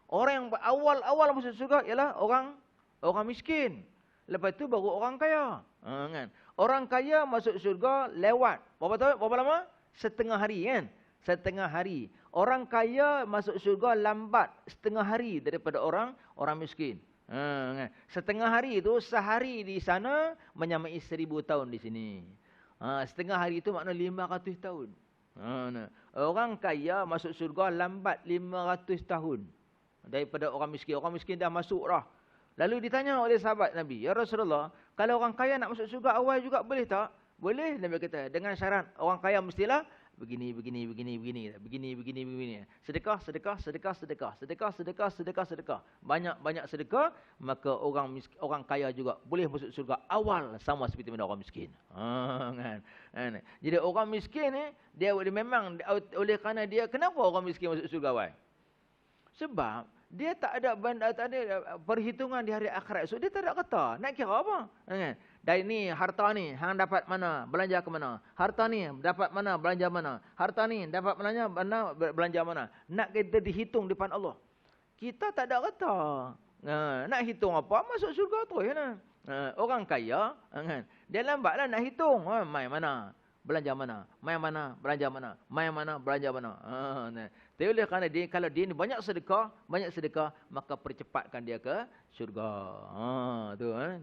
Orang yang awal masuk syurga ialah orang miskin. Lepas tu baru orang kaya. Kan? Orang kaya masuk syurga lewat. Berapa lama? Setengah hari kan? Setengah hari. Orang kaya masuk syurga lambat setengah hari daripada orang miskin. Kan? Setengah hari itu sehari di sana menyamai 1000 tahun di sini. Setengah hari itu makna 500 tahun. Orang kaya masuk syurga lambat 500 tahun daripada orang miskin. Orang miskin dah masuk dah. Lalu ditanya oleh sahabat Nabi, ya Rasulullah, kalau orang kaya nak masuk syurga awal juga boleh tak? Boleh, Nabi kata, dengan syarat orang kaya mestilah begini. Sedekah. Banyak sedekah, maka orang kaya juga boleh masuk syurga awal sama seperti mana orang miskin. Kan? Jadi orang miskin ni, dia memang oleh kerana dia, kenapa orang miskin masuk syurga awal? Sebab dia tak ada perhitungan di hari akhirat. So dia tak ada kata. Nak kira apa? Dari ni, harta ni, hang dapat mana, belanja ke mana. Harta ni, dapat mana, belanja mana. Harta ni, dapat mana, belanja mana. Nak kita dihitung depan Allah. Kita tak ada kata. Nak hitung apa? Masuk syurga tu. Orang kaya, dia lambatlah nak hitung. Mai mana, belanja mana. Mai mana, belanja mana. Mai mana, belanja mana. Tapi oleh kerana kalau dia ni banyak sedekah, maka percepatkan dia ke syurga.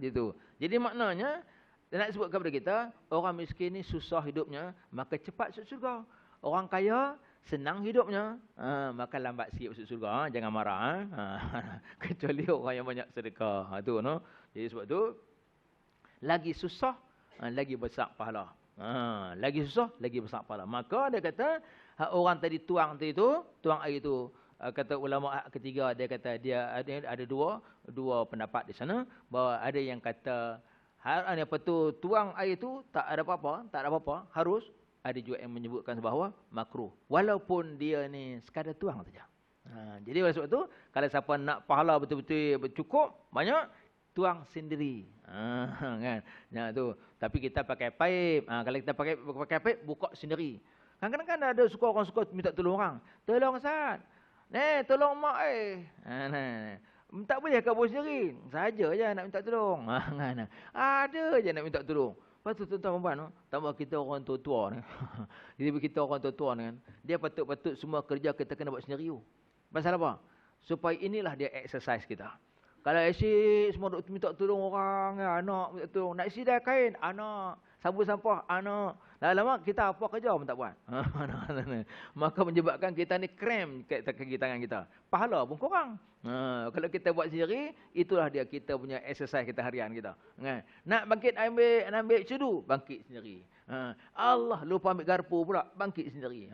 Gitu. Jadi maknanya, nak sebut kepada kita, orang miskin ni susah hidupnya, maka cepat masuk syurga. Orang kaya, senang hidupnya, maka lambat sikit masuk syurga. Jangan marah. Kecuali orang yang banyak sedekah. Jadi sebab tu, lagi susah, lagi besar pahala. Lagi susah, lagi besar pahala. Maka dia kata, orang tadi tuang air itu, kata ulama ketiga, dia kata dia ada dua pendapat di sana, bahawa ada yang kata tuang air itu tak ada apa-apa, harus. Ada juga yang menyebutkan bahawa makruh, walaupun dia ni sekadar tuang saja. Jadi oleh sebab itu, kalau siapa nak pahala betul-betul cukup banyak, tuang sendiri. Kan? Tu. Tapi kita pakai paip. Kalau kita pakai paip, buka sendiri. Kadang-kadang ada orang suka minta tolong orang. Tolong Ustaz. Tolong mak tak boleh kabur sendiri. Saja je nak minta tolong. Ada je nak minta tolong. Lepas tu tuan-tuan, tambah kita orang tua-tua ni. Jadi kita orang tua-tua ni kan, dia patut semua kerja kita kena buat sendiri. Pasal apa? Supaya inilah dia exercise kita. Kalau asyik semua duk minta tolong orang, anak minta tolong. Nak isi dah kain, anak. Sabu sampah, anak. Lama-lama kita apa kerja pun tak buat. Maka menyebabkan kita ni krem kaki tangan kita. Pahala pun kurang. Kalau kita buat sendiri, itulah dia kita punya exercise kita harian kita. Nak bangkit ambil cedu, bangkit sendiri. Allah lupa ambil garpu pula, bangkit sendiri.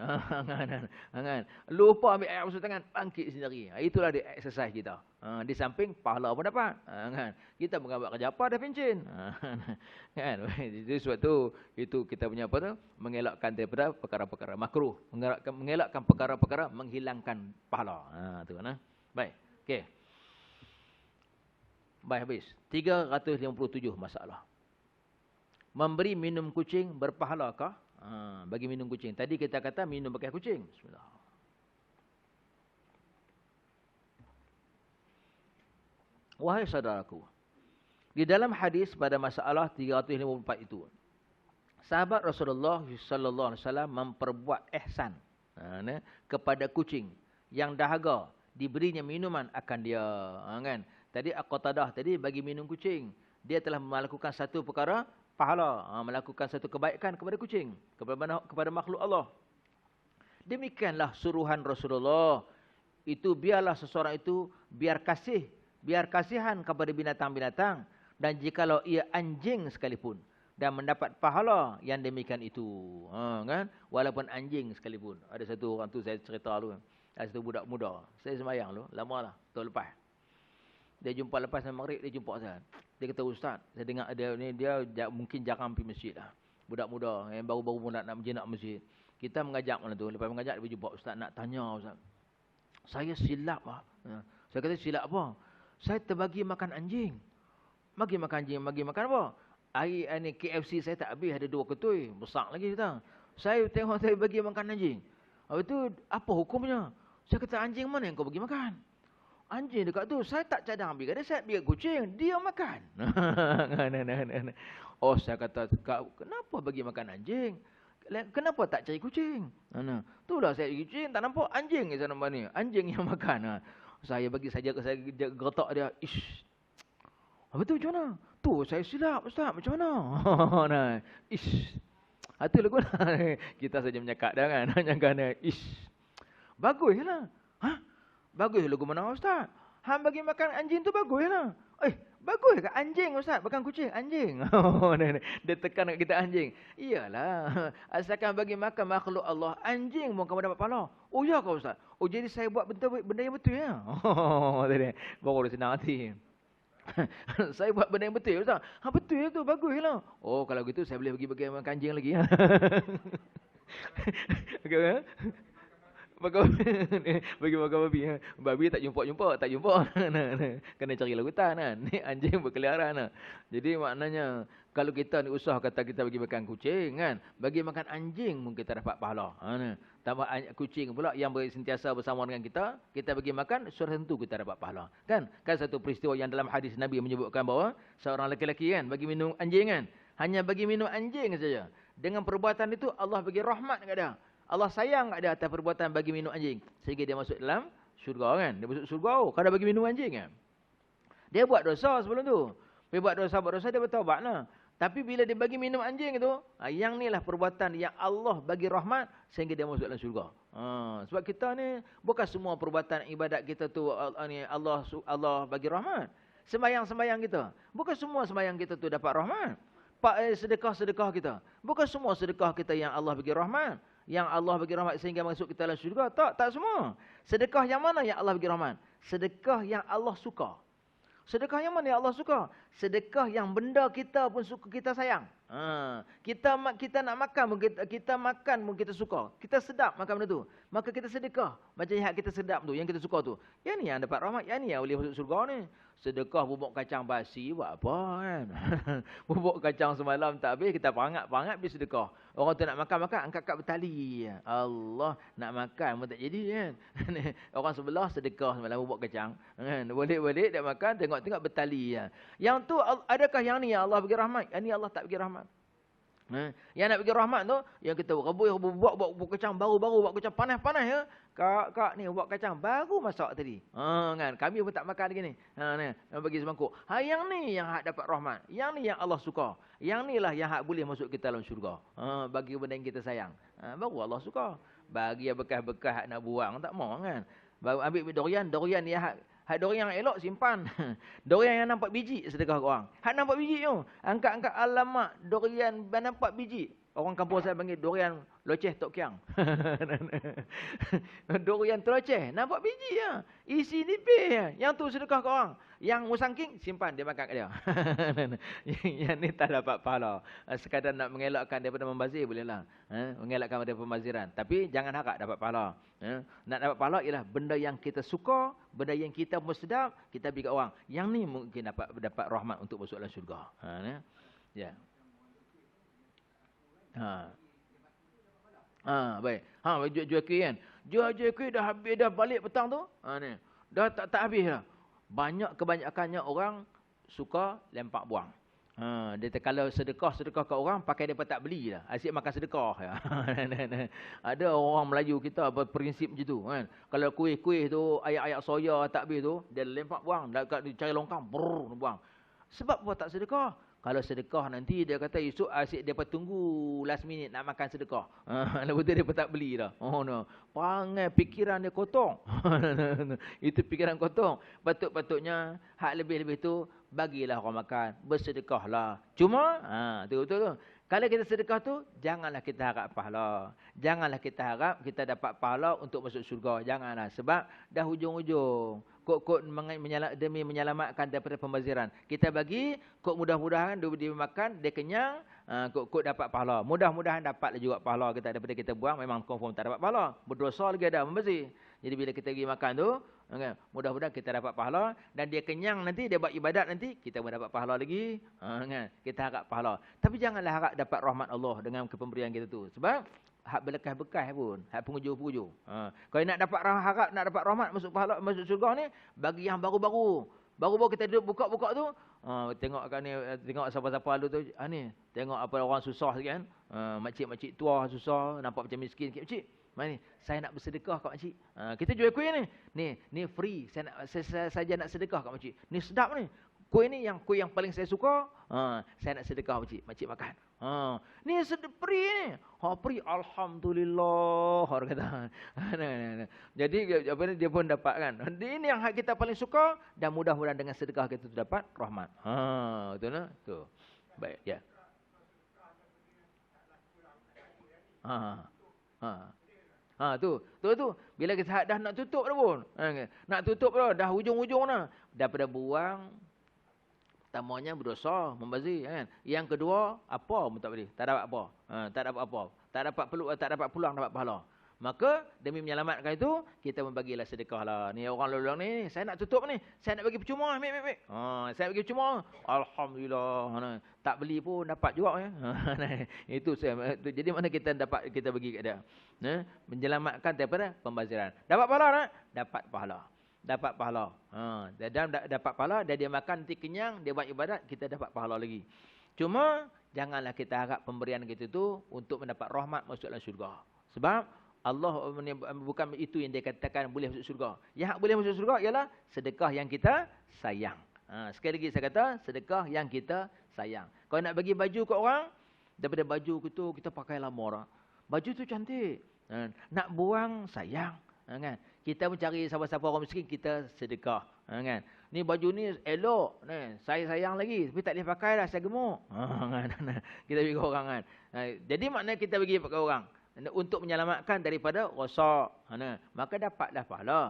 Lupa ambil air basuh tangan, bangkit sendiri. Itulah dia exercise kita. Di samping pahala pun dapat. Kita buat kerja apa dah pencen. Jadi sebab tu itu kita punya apa tu, mengelakkan daripada perkara-perkara makruh, mengelakkan perkara-perkara menghilangkan pahala. Tu kan. Baik. Okey. Baik, habis. 357 masalah. Memberi minum kucing berpahalakah? Bagi minum kucing. Tadi kita kata minum pakai kucing. Bismillah. Wahai saudaraku, di dalam hadis pada masalah 354 itu, sahabat Rasulullah sallallahu alaihi wasallam memperbuat ihsan kepada kucing yang dahaga, diberinya minuman akan dia. Kan? Tadi Qatadah tadi bagi minum kucing, dia telah melakukan satu perkara pahala melakukan satu kebaikan kepada kucing, kepada makhluk Allah. Demikianlah suruhan Rasulullah. Itu biarlah seseorang itu biar kasihan kepada binatang-binatang, dan jikalau ia anjing sekalipun, dan mendapat pahala yang demikian itu. Kan? Walaupun anjing sekalipun. Ada satu orang tu saya cerita dulu. Ada satu budak muda. Saya sembahyang dulu, lama lah, tahun lepas. Dia jumpa lepas maghrib, dia jumpa saya. Dia kata, "Ustaz, saya dengar dia mungkin jarang pergi masjid lah. Budak muda yang baru-baru mula nak masjid. Kita mengajak mana tu. Lepas mengajak, dia jumpa Ustaz, nak tanya Ustaz. Saya silap lah." Saya kata, "Silap apa?" "Saya terbagi makan anjing." "Bagi makan anjing, bagi makan apa?" "Hari ni KFC saya tak habis, ada 2 ketui. Besar lagi kita. Saya tengok saya bagi makan anjing. Habis tu, apa hukumnya?" Saya kata, "Anjing mana yang kau bagi makan?" "Anjing dekat tu, saya tak cadang ambil. Kadang saya ambil kucing, dia makan." Oh, saya kata, "Kenapa bagi makan anjing? Kenapa tak cari kucing?" "Itulah saya cari kucing, tak nampak anjing di sana ni. Anjing yang makan." Saya getak dia. "Ish. Habis tu macam mana?" "Tu saya silap Ustaz, macam mana?" "Ish." Itulah guna. Kita saja menyakak dah kan. Jangan ish. Baguslah. Baguslah guna Ustaz. Hang bagi makan anjing tu baguslah. Bagus ke anjing Ustaz? Bukan kucing, anjing. Dia tekan kat kita anjing. Iyalah. Asalkan bagi makan makhluk Allah, anjing pun kamu dapat pahala. "Oh ya ke Ustaz? Oh jadi saya buat benda yang betul ya?" Baru dia senang hati. "Saya buat benda yang betul Ustaz." "Betul tu, baguslah." "Oh kalau gitu saya boleh bagi makan anjing lagi." Bagi makan babi. Babi tak jumpa. Kena cari lautan kan. Ni anjing berkeliaran. Jadi maknanya, kalau kita ni usah kata kita bagi makan kucing kan, bagi makan anjing pun kita dapat pahala. Tambah kucing pula yang sentiasa bersama dengan kita bagi makan, sudah tentu kita dapat pahala. Kan satu peristiwa yang dalam hadis Nabi menyebutkan bahawa seorang lelaki kan bagi minum anjing kan. Hanya bagi minum anjing saja. Dengan perbuatan itu Allah bagi rahmat kepada dia. Allah sayang kat dia atas perbuatan bagi minum anjing. Sehingga dia masuk dalam syurga kan. Dia masuk syurga kalau bagi minum anjing kan. Dia buat dosa sebelum tu. Dia buat dosa, dia bertaubat lah. Tapi bila dia bagi minum anjing tu, yang ni lah perbuatan yang Allah bagi rahmat sehingga dia masuk dalam syurga. Sebab kita ni, bukan semua perbuatan ibadat kita tu Allah bagi rahmat. Sembayang-sembayang kita, bukan semua sembayang kita tu dapat rahmat. Sedekah-sedekah kita, bukan semua sedekah kita yang Allah bagi rahmat. Yang Allah bagi rahmat sehingga masuk kita dalam syurga. Tak semua. Sedekah yang mana yang Allah bagi rahmat? Sedekah yang Allah suka. Sedekah yang mana yang Allah suka? Sedekah yang benda kita pun suka, kita sayang. Kita nak makan pun kita makan pun kita suka. Kita sedap makan benda tu. Maka kita sedekah. Macam yang kita sedap tu, yang kita suka tu. Yang ni yang dapat rahmat, yang ni yang boleh masuk syurga ni. Sedekah bubuk kacang basi buat apa kan? Bubuk kacang semalam tak habis, kita perangat pergi sedekah. Orang tu nak makan, angkat kat bertali. Allah, nak makan pun tak jadi kan? Orang sebelah sedekah semalam bubuk kacang. Balik-balik dia makan, tengok-tengok bertali. Yang tu, adakah yang ni yang Allah bagi rahmat? Yang ni Allah tak bagi rahmat. Yang nak bagi rahmat tu, yang kita buat kacang baru-baru, buat kacang panas-panas ya. Kak ni buat kacang baru masak tadi. Kan kami pun tak makan lagi ni. Ni bagi semangkuk. Yang ni yang hak dapat rahmat. Yang ni yang Allah suka. Yang ni lah yang hak boleh masuk kita dalam syurga. Bagi benda yang kita sayang. Baru Allah suka. Bagi yang bekas-bekas hak nak buang tak mau kan. Baru ambil durian yang hak durian yang elok simpan. Durian yang nampak biji sedekah orang. Hak nampak biji tu. Angkat-angkat alamak durian nampak biji. Orang kampung saya panggil durian loceh tok kiang. Durian terloceh, nampak biji ya. Isi nipis ya. Yang tu sedekah ke orang. Yang musangking simpan dia makan kat dia. Yang ni tak dapat pahala. Sekadar nak mengelakkan daripada membazir bolehlah. Mengelakkan daripada pembaziran. Tapi jangan harap dapat pahala. Nak dapat pahala ialah benda yang kita suka, benda yang kita pun sedap, kita bagi kat orang. Yang ni mungkin dapat rahmat untuk masuk dalam syurga. Ya. Baik. Jual kuih kan. Jual kuih dah habis dah balik petang tu. Ni. Dah tak habis dah. Kebanyakannya orang suka lempak buang. Dia kalau sedekah ke orang pakai depa tak beli dah. Asyik makan sedekah ya. Ada orang Melayu kita berprinsip macam tu kan. Kalau kuih-kuih tu ayak-ayak soya tak habis tu, dia lempak buang, dah cari longkang, buang. Sebab apa tak sedekah? Kalau sedekah nanti dia kata esok asyik depa tunggu last minute nak makan sedekah. Lepas tu depa tak beli dah. Oh no. Pangai fikiran dia kotong. Itu fikiran kotong. Patutnya hak lebih-lebih tu bagilah orang makan, bersedekahlah. Cuma tu betul tu. Kalau kita sedekah tu janganlah kita harap pahala. Janganlah kita harap kita dapat pahala untuk masuk syurga. Janganlah, sebab dah hujung-hujung. Kok demi menyelamatkan daripada pembaziran. Kita bagi, kok mudah-mudahan dia makan, dia kenyang, kok dapat pahala. Mudah-mudahan dapatlah juga pahala kita daripada kita buang, memang confirm tak dapat pahala. Berdosa lagi ada, membazir. Jadi bila kita pergi makan tu, mudah-mudahan kita dapat pahala, dan dia kenyang nanti, dia buat ibadat nanti, kita pun dapat pahala lagi. Kita harap pahala. Tapi janganlah harap dapat rahmat Allah dengan kepemberian kita tu. Sebab hak berlekas-bekas pun, hak penghujung-penghujung. Kalau nak dapat harap, nak dapat rahmat masuk pahala, masuk syurga ni, bagi yang baru-baru. Baru-baru kita duduk buka-buka tu, tengok kan ni, tengok siapa-siapa lu tu, ni, tengok apa orang susah sikit kan. Makcik-makcik tua susah, nampak macam miskin sikit. Makcik, mana ni? Saya nak bersedekah kat makcik. Kita jual kuih ni. Ni free. Saya saja nak sedekah kat makcik. Ni sedap ni. Kuih ni kuih yang paling saya suka. Saya nak sedekah makcik. Makcik makan. Ni free ni. Free. Alhamdulillah. Orang kata. Jadi apa ni, dia pun dapat kan. Ini yang kita paling suka, dan mudah-mudahan dengan sedekah kita tu dapat rahmat. Betul tak? Tu. Baik, ya. Tu. Bila kita dah nak tutup dah pun. Nak tutup dah hujung-hujung dah. Daripada buang, pertamanya berdosa, membazir kan. Yang kedua, apa pun tak boleh. Tak dapat apa. Tak dapat apa. Tak dapat pulang dapat pahala. Maka demi menyelamatkan itu, kita membagilah sedekah lah. Ni orang lolong ni, saya nak tutup ni. Saya nak bagi percuma. Ambil. Saya bagi percuma. Alhamdulillah. Tak beli pun dapat juga. Itu saya. Jadi mana kita bagi kat dia. Menyelamatkan daripada pembaziran. Dapat pahala tak? Dapat pahala. Dapat pahala. Dan dapat pahala, dia makan nanti kenyang, dia buat ibadat, kita dapat pahala lagi. Cuma, janganlah kita harap pemberian kita tu untuk mendapat rahmat masuk dalam syurga. Sebab, Allah bukan itu yang dia katakan boleh masuk syurga. Yang boleh masuk syurga ialah sedekah yang kita sayang. Sekali lagi saya kata, sedekah yang kita sayang. Kalau nak bagi baju ke orang, daripada baju kita pakai lama. Baju tu cantik. Nak buang, sayang. Kan? Kita mencari siapa-siapa orang miskin, kita sedekah. Kan? Ni baju ni elok. Saya sayang lagi. Tapi tak boleh pakai dah, saya gemuk. Kita bagi ke orang kan. Jadi maknanya kita bagi ke orang. Untuk menyelamatkan daripada rosak. Maka dapatlah pahala.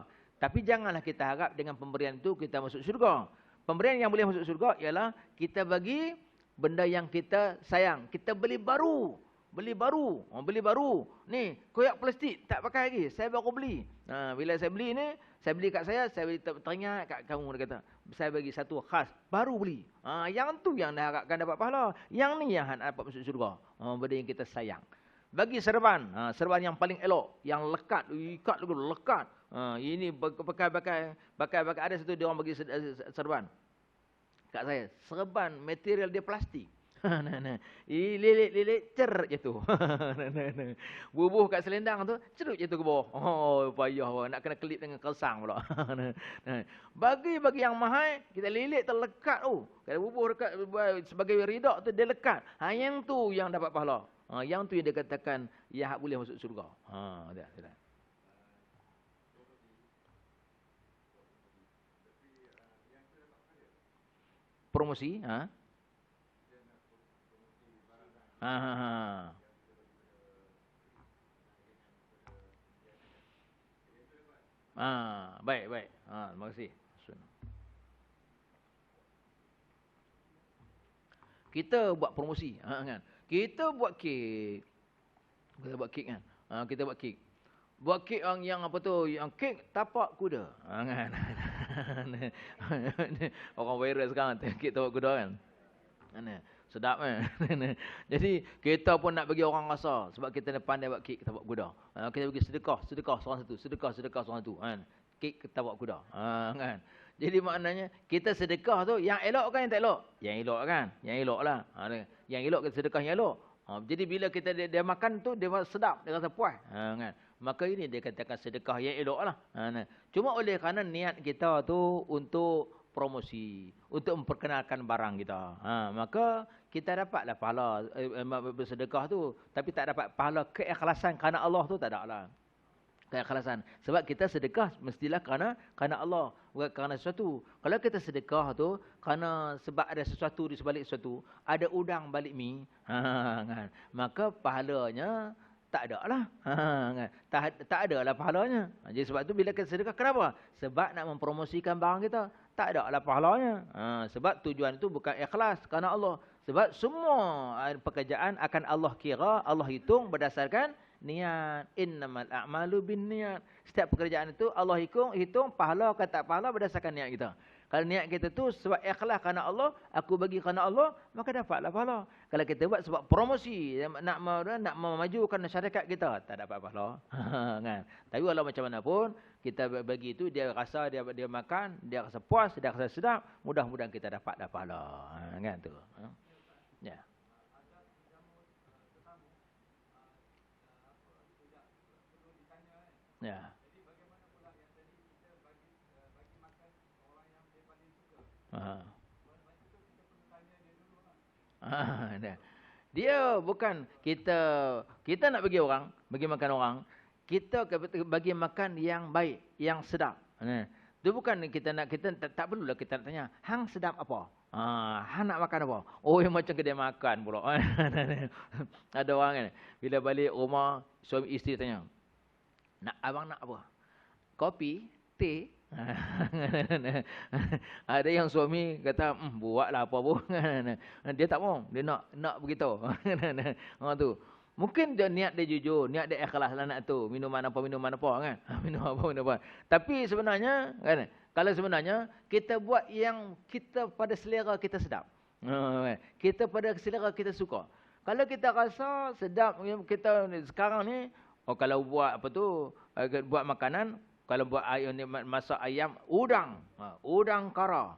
Tapi janganlah kita harap dengan pemberian itu kita masuk syurga. Pemberian yang boleh masuk syurga ialah kita bagi benda yang kita sayang. Kita beli baru. Beli baru. Ni, koyak plastik tak pakai lagi. Saya baru beli. Bila saya beli ni, saya beli kat saya beli teringat kat kamu, dia kata. Saya bagi satu khas, baru beli. Yang tu yang dah harapkan dapat pahala. Yang ni yang dapat masuk syurga. Benda yang kita sayang. Bagi serban, serban yang paling elok, yang lekat, ikat dulu lekat. Ini pakai ada satu dia orang bagi serban kat saya. Serban material dia plastik. Lilit cer jatuh. Bubuh kat selendang tu, cerut jatuh ke bawah. Payah nak kena kelip dengan kalsang pula. Bagi yang mahal, kita lilit terlekat tu. Kalau bubuh dekat sebagai ridak tu dia lekat. Yang tu yang dapat pahala. Yang tu yang dia katakan ya boleh masuk syurga. Dah. Promosi, baik. Terima kasih. Kita buat promosi, kan? Kita buat kek. Kan? Kita buat kek. Buat kek yang apa tu? Yang kek tapak kuda. Kan? Orang viral sekarang kek tapak kuda kan? Sedap kan? Jadi kita pun nak bagi orang rasa sebab kita ni pandai buat kek tapak kuda. Kita bagi sedekah seorang satu, sedekah seorang satu kan. Kek tapak kuda. Kan? Jadi maknanya kita sedekah tu yang elok kan yang tak elok? Yang elok kan? Yang elok lah. Yang elok kita sedekah yang elok. Jadi bila kita dia makan tu dia sedap, dia rasa puas. Kan? Maka ini dia katakan sedekah yang elok lah. Cuma oleh kerana niat kita tu untuk promosi, untuk memperkenalkan barang kita. Maka kita dapatlah pahala bersedekah tu, tapi tak dapat pahala keikhlasan kerana Allah tu, tak ada lah. Keikhlasan. Sebab kita sedekah mestilah kerana Allah, bukan kerana sesuatu. Kalau kita sedekah tu kerana sebab ada sesuatu di sebalik sesuatu, ada udang balik mi, kan? Maka pahalanya tak ada lah. Kan? Tak ada lah pahalanya. Jadi sebab tu bila kita sedekah, kenapa? Sebab nak mempromosikan barang kita, tak ada lah pahalanya. Sebab tujuan itu bukan ikhlas kerana Allah. Sebab semua pekerjaan akan Allah kira, Allah hitung berdasarkan niat. Innamal a'malu binniyat. Setiap pekerjaan itu Allah hitung pahala atau tak pahala berdasarkan niat kita. Kalau niat kita tu sebab ikhlas kerana Allah, aku bagi kerana Allah, maka dapatlah pahala. Kalau kita buat sebab promosi, nak memajukan syarikat kita, tak dapat pahala. Kan? Tapi walau macam mana pun, kita bagi itu, dia rasa dia makan, dia rasa puas, dia rasa sedap, mudah-mudahan kita dapatlah pahala. Kan tu. Ya. Ya. Dia bukan kita nak bagi makan orang, kita bagi makan yang baik, yang sedap. Itu bukan kita tak perlulah kita nak tanya, hang sedap apa? Hang nak makan apa? Oh, yang macam kedai makan pula. Ada orang kan, bila balik rumah, suami isteri tanya, abang nak apa? Kopi, teh. Ada yang suami kata, buatlah apa pun. Dia tak mau, dia nak begitu. Tu. Mungkin dia niat dia jujur, niat dia ikhlas lah nak tu, minuman apa kan. Minum apa. Tapi sebenarnya kan, kalau sebenarnya kita buat yang kita pada selera kita sedap. Kita pada selera kita suka. Kalau kita rasa sedap, kita sekarang ni, kalau buat buat makanan, kalau buat masak ayam, udang kara.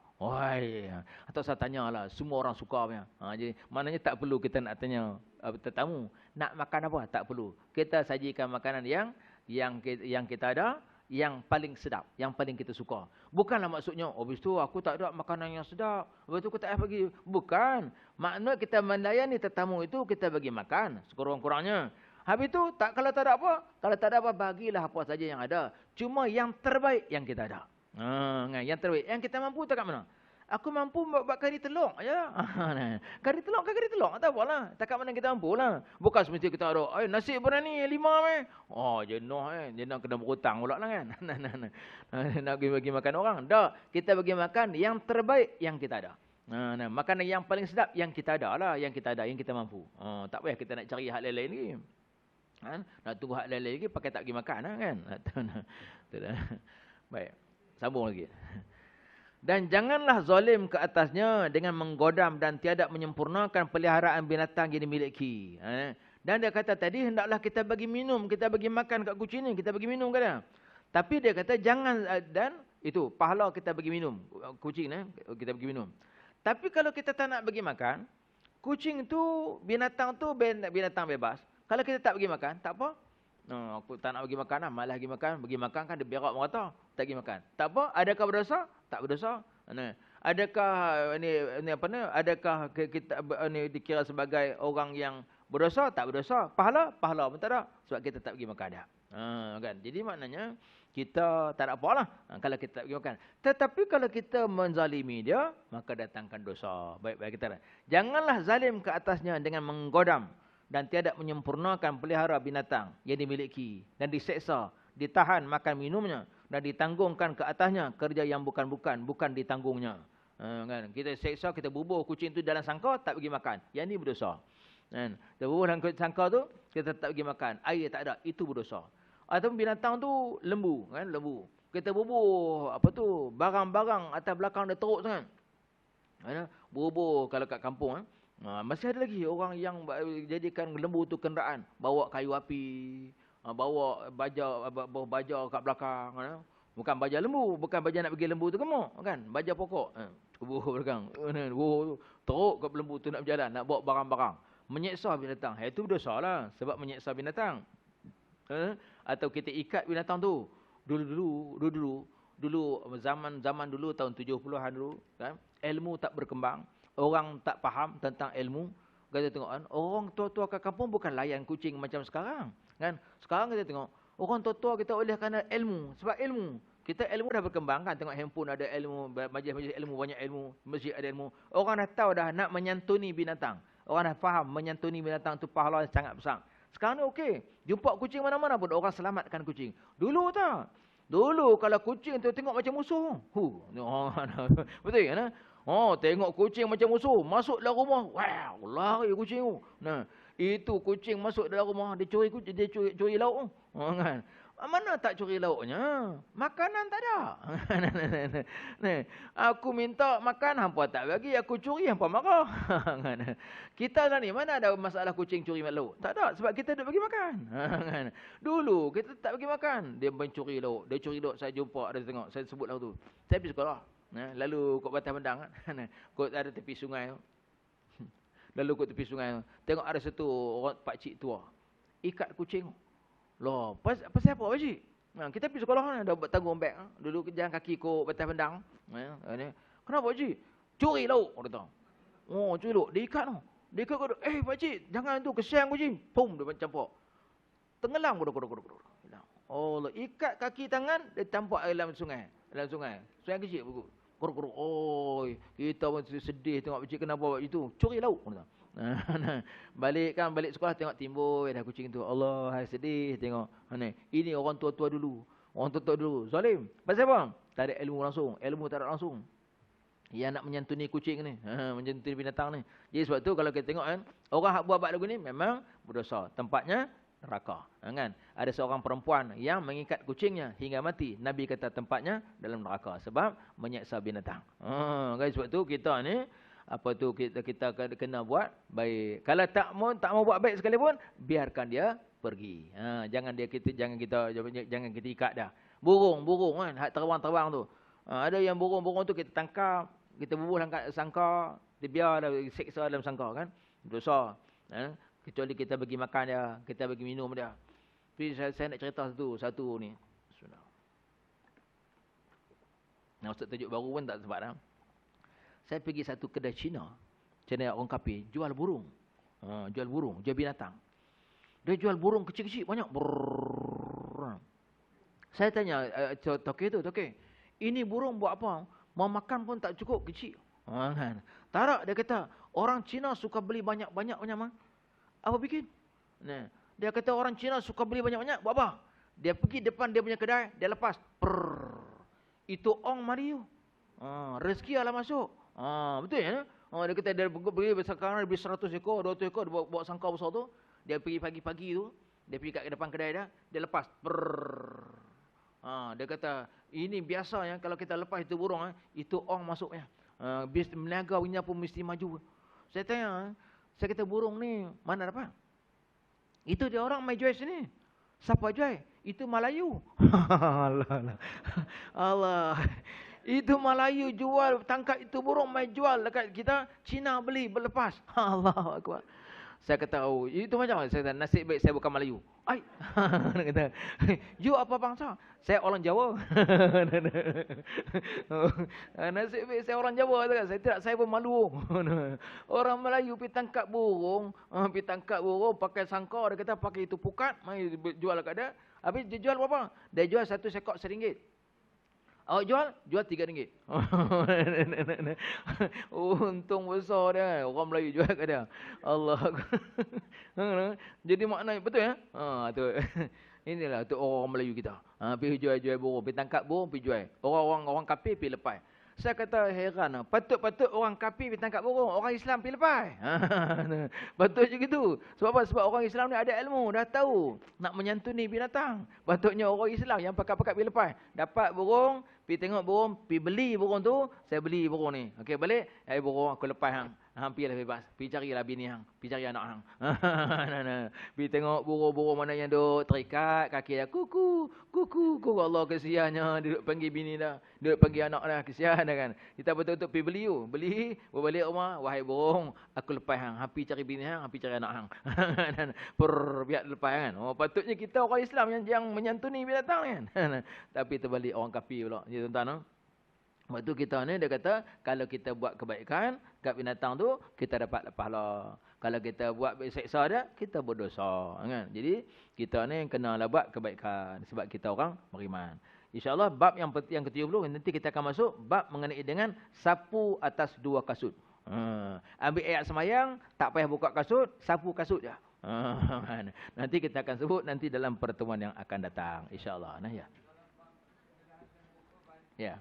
Atau saya tanyalah, semua orang suka punya. Jadi maknanya tak perlu kita nak tanya tetamu, nak makan apa? Tak perlu. Kita sajikan makanan yang kita ada, yang paling sedap, yang paling kita suka. Bukanlah maksudnya, habis tu aku tak ada makanan yang sedap, habis tu aku tak payah bagi. Bukan. Makna kita melayani tetamu itu, kita bagi makan sekurang-kurangnya. Habis tu kalau tak ada apa, bagilah apa saja yang ada. Cuma yang terbaik yang kita ada. Yang terbaik. Yang kita mampu tak kat mana? Aku mampu buat kari telur aja. Kari telur, tak apalah. Tak kat mana kita mampu lah. Bukan semestinya kita ada, nasi berani 5 jenuh jenuh kena berhutang pula lah kan. Nak bagi makan orang. Tak, kita bagi makan yang terbaik yang kita ada. Makanan yang paling sedap yang kita ada lah, yang kita mampu. Tak payah kita nak cari hal lain-lain lagi. Nak tunggu hak lain lagi pakai tak pergi makan kan. Baik, sambung lagi. Dan janganlah zalim ke atasnya dengan menggodam dan tiada menyempurnakan peliharaan binatang yang dimiliki. Dan dia kata tadi, hendaklah kita bagi minum, kita bagi makan kat kucing ni, kita bagi minum kata. Tapi dia kata jangan, dan itu pahala kita bagi minum kucing ni, kita bagi minum. Tapi kalau kita tak nak bagi makan, kucing tu, binatang tu binatang bebas. Kalau kita tak bagi makan, tak apa. Aku tak nak bagi makan lah, malas bagi makan. Bagi makan kan dia berak merata, tak bagi makan. Tak apa, adakah berdosa? Tak berdosa. Adakah adakah kita dikira sebagai orang yang berdosa? Tak berdosa. Pahala pun tak ada, sebab kita tak bagi makan dia. Kan? Jadi maknanya kita tak ada apalah kalau kita tak bagi makan. Tetapi kalau kita menzalimi dia, maka datangkan dosa. Baik kita. Janganlah zalim ke atasnya dengan menggodam dan tiada menyempurnakan pelihara binatang yang dimiliki dan diseksa, ditahan makan minumnya dan ditanggungkan ke atasnya kerja yang bukan ditanggungnya. Kan? Kita seksa, kita bubuh kucing itu dalam sangkar, tak bagi makan. Yang ini berdosa. Kan? Kita bubuh dalam sangkar tu, kita tak bagi makan. Air tak ada, itu berdosa. Atau binatang tu lembu, kan? Lembu. Kita bubuh barang-barang atas belakang dia teruk sangat. Bubuh kalau kat kampung, masih ada lagi orang yang jadikan lembu tu kenderaan, bawa kayu api, bawa baja kat belakang, bukan baja lembu, bukan baja nak pergi lembu tu gemuk, kan, baja pokok, bubuh belakang, teruk kat lembu tu nak berjalan, nak bawa barang-barang, menyeksa binatang. Itu berdosa lah, sebab menyeksa binatang. Atau kita ikat binatang tu dulu Dulu zaman dulu tahun 70-an dulu kan, ilmu tak berkembang, orang tak faham tentang ilmu. Kita tengok kan, orang tua-tua kat kampung bukan layan kucing macam sekarang kan. Sekarang kita tengok orang tua-tua kita oleh kerana ilmu, sebab ilmu. Kita ilmu dah berkembang kan, tengok handphone ada ilmu, majlis-majlis ilmu banyak ilmu, masjid ada ilmu. Orang dah tahu dah nak menyantuni binatang. Orang dah faham menyantuni binatang tu pahala yang sangat besar. Sekarang ni okey, jumpa kucing mana-mana pun orang selamatkan kucing. Dulu tak. Dulu kalau kucing tu tengok macam musuh. Betul kan? Oh, tengok kucing macam musuh, masuk dalam rumah. Wow, lari kucing tu. Nah, itu kucing masuk dalam rumah, dia curi kucing, dia curi lauk. Kan? Mana tak curi lauknya? Makanan tak ada. Nah, aku minta makan, hampa tak bagi, aku curi, hampa marah. Kita lah ni, mana ada masalah kucing curi lauk? Tak ada, sebab kita tak bagi makan. Dulu, kita tak bagi makan. Dia mencuri lauk. Dia curi lauk, saya jumpa, ada tengok, saya sebut lauk tu. Saya pergi sekolah. Lalu kot Batas Pendang kan. Kot ada tepi sungai tu. Lalu kot tepi sungai tu. Tengok ada satu orang pakcik tua. Ikat kucing. Loh, pasal apa pakcik? Kita pergi sekolah kan, ada tanggung beg. Dulu jalan kaki kot Batas Pendang. Kenapa pakcik? Curi lauk, kata. Oh, curi lauk. Dia ikat tu. Dia ikat kot. Pakcik, jangan tu, kesian kucing. Pum, dia campak. Tenggelam kot. Oh, ikat kaki tangan, dia campak dalam sungai. Dalam sungai. Sungai kecil begitu. Kuruk-kuruk. Oh, kita pun sedih tengok pakcik kenapa buat itu. Curi lauk. Balik sekolah tengok timbul dah kucing tu. Allah, sedih tengok. Ini orang tua-tua dulu. Orang tua-tua dulu. Zalim. Pasal apa? Tak ada ilmu langsung. Ilmu tak ada langsung. Yang nak menyantuni kucing ni. Menyantuni binatang ni. Jadi sebab tu kalau kita tengok kan, orang hak buat lagu ni memang berdosa. Tempatnya neraka. Kan? Ada seorang perempuan yang mengikat kucingnya hingga mati. Nabi kata tempatnya dalam neraka sebab menyeksa binatang. Kan? Sebab tu kita ni kita kena buat baik. Kalau tak mau buat baik sekalipun, biarkan dia pergi. Jangan kita ikat dah. Burung kan, hak terbang tu. Ada yang burung tu kita tangkap, kita bubuh dalam sangkar, dia biar seksa dalam sangkar kan. Dosa. Kecuali kita bagi makan dia, kita bagi minum dia. Tapi saya nak cerita satu ni. Ustaz tajuk baru pun tak sebab dah. Saya pergi satu kedai Cina orang kafir, jual burung. Jual binatang. Dia jual burung kecil-kecil banyak. Saya tanya tokek, ini burung buat apa? Mau makan pun tak cukup, kecil. Kan? Tak, dia kata, orang Cina suka beli banyak-banyak. Apa bikin? Dia kata orang Cina suka beli banyak-banyak. Buat apa? Dia pergi depan dia punya kedai, dia lepas. Itu ong mariu. Rezeki lah masuk. Betul ya? Dia kata dia pergi sekarang dia beli 100 ekor, 200 ekor, dia bawa sangkar besar tu. Dia pergi pagi-pagi tu, dia pergi kat depan kedai dia lepas. Dia kata, ini biasa ya, kalau kita lepas itu burung, itu ong masuknya. Meniaga punya pun mesti maju. Saya tanya, saya kata burung ni mana dapat? Itu dia orang mai jual sini. Siapa jual? Itu Melayu. Allah. Itu Melayu jual, tangkap itu burung mai jual dekat kita, Cina beli berlepas. Allahu akbar. Saya kata, oh, itu macam mana? Saya kata, nasib baik saya bukan Melayu. Dia kata, you apa bangsa? Saya orang Jawa. Nasib baik saya orang Jawa. Saya pun malu. Orang Melayu pergi tangkap burung, pakai sangkar, dia kata pakai itu pukat, mai jual kat dia. Habis dia jual berapa? Dia jual satu sekok RM1. Awak jual RM3. Untung besar dia. Orang Melayu jual kat dia. Allah. Jadi maknanya betul ya? Tu. Inilah tu orang Melayu kita. Pergi jual burung, pergi tangkap burung, pergi jual. Orang kafir pergi lepas. Saya kata heran, patut orang kafir pergi tangkap burung, orang Islam pergi lepas. Patut je gitu. Sebab apa? Sebab orang Islam ni ada ilmu, dah tahu nak menyantuni binatang. Patutnya orang Islam yang pakat-pakat pergi lepas. Dapat burung, pergi tengok burung, pergi beli burung tu, saya beli burung ni. Okey, balik, burung aku lepas hang. Hampirlah bebas. Pergi carilah bini hang. Pergi cari anak hang. Pergi tengok burung-burung mana yang duduk terikat. Kaki dia kuku. Kuku. Kuku. Allah kesiannya. Duduk panggil bini dah. Duduk panggil anak dah. Kesian dah kan. Kita betul-betul pergi beli. Beli. Berbalik rumah. Wahai burung. Aku lepas hang. Pergi cari bini hang. Pergi cari anak hang. Biar lepas kan. Oh, patutnya kita orang Islam yang menyantuni binatang kan. Tapi terbalik orang kafir pula. Ya tuan-tuan. Waktu kita ni dia kata, kalau kita buat kebaikan kat binatang tu, kita dapat pahala. Kalau kita buat seksa dia, kita berdosa. Kan? Jadi, kita ni kenalah buat kebaikan. Sebab kita orang beriman. InsyaAllah, bab yang ke-70, nanti kita akan masuk, bab mengenai dengan sapu atas 2 kasut. Ambil ayat semayang, tak payah buka kasut, sapu kasut je. Nanti kita akan sebut nanti dalam pertemuan yang akan datang. InsyaAllah. Nah, ya. Ya.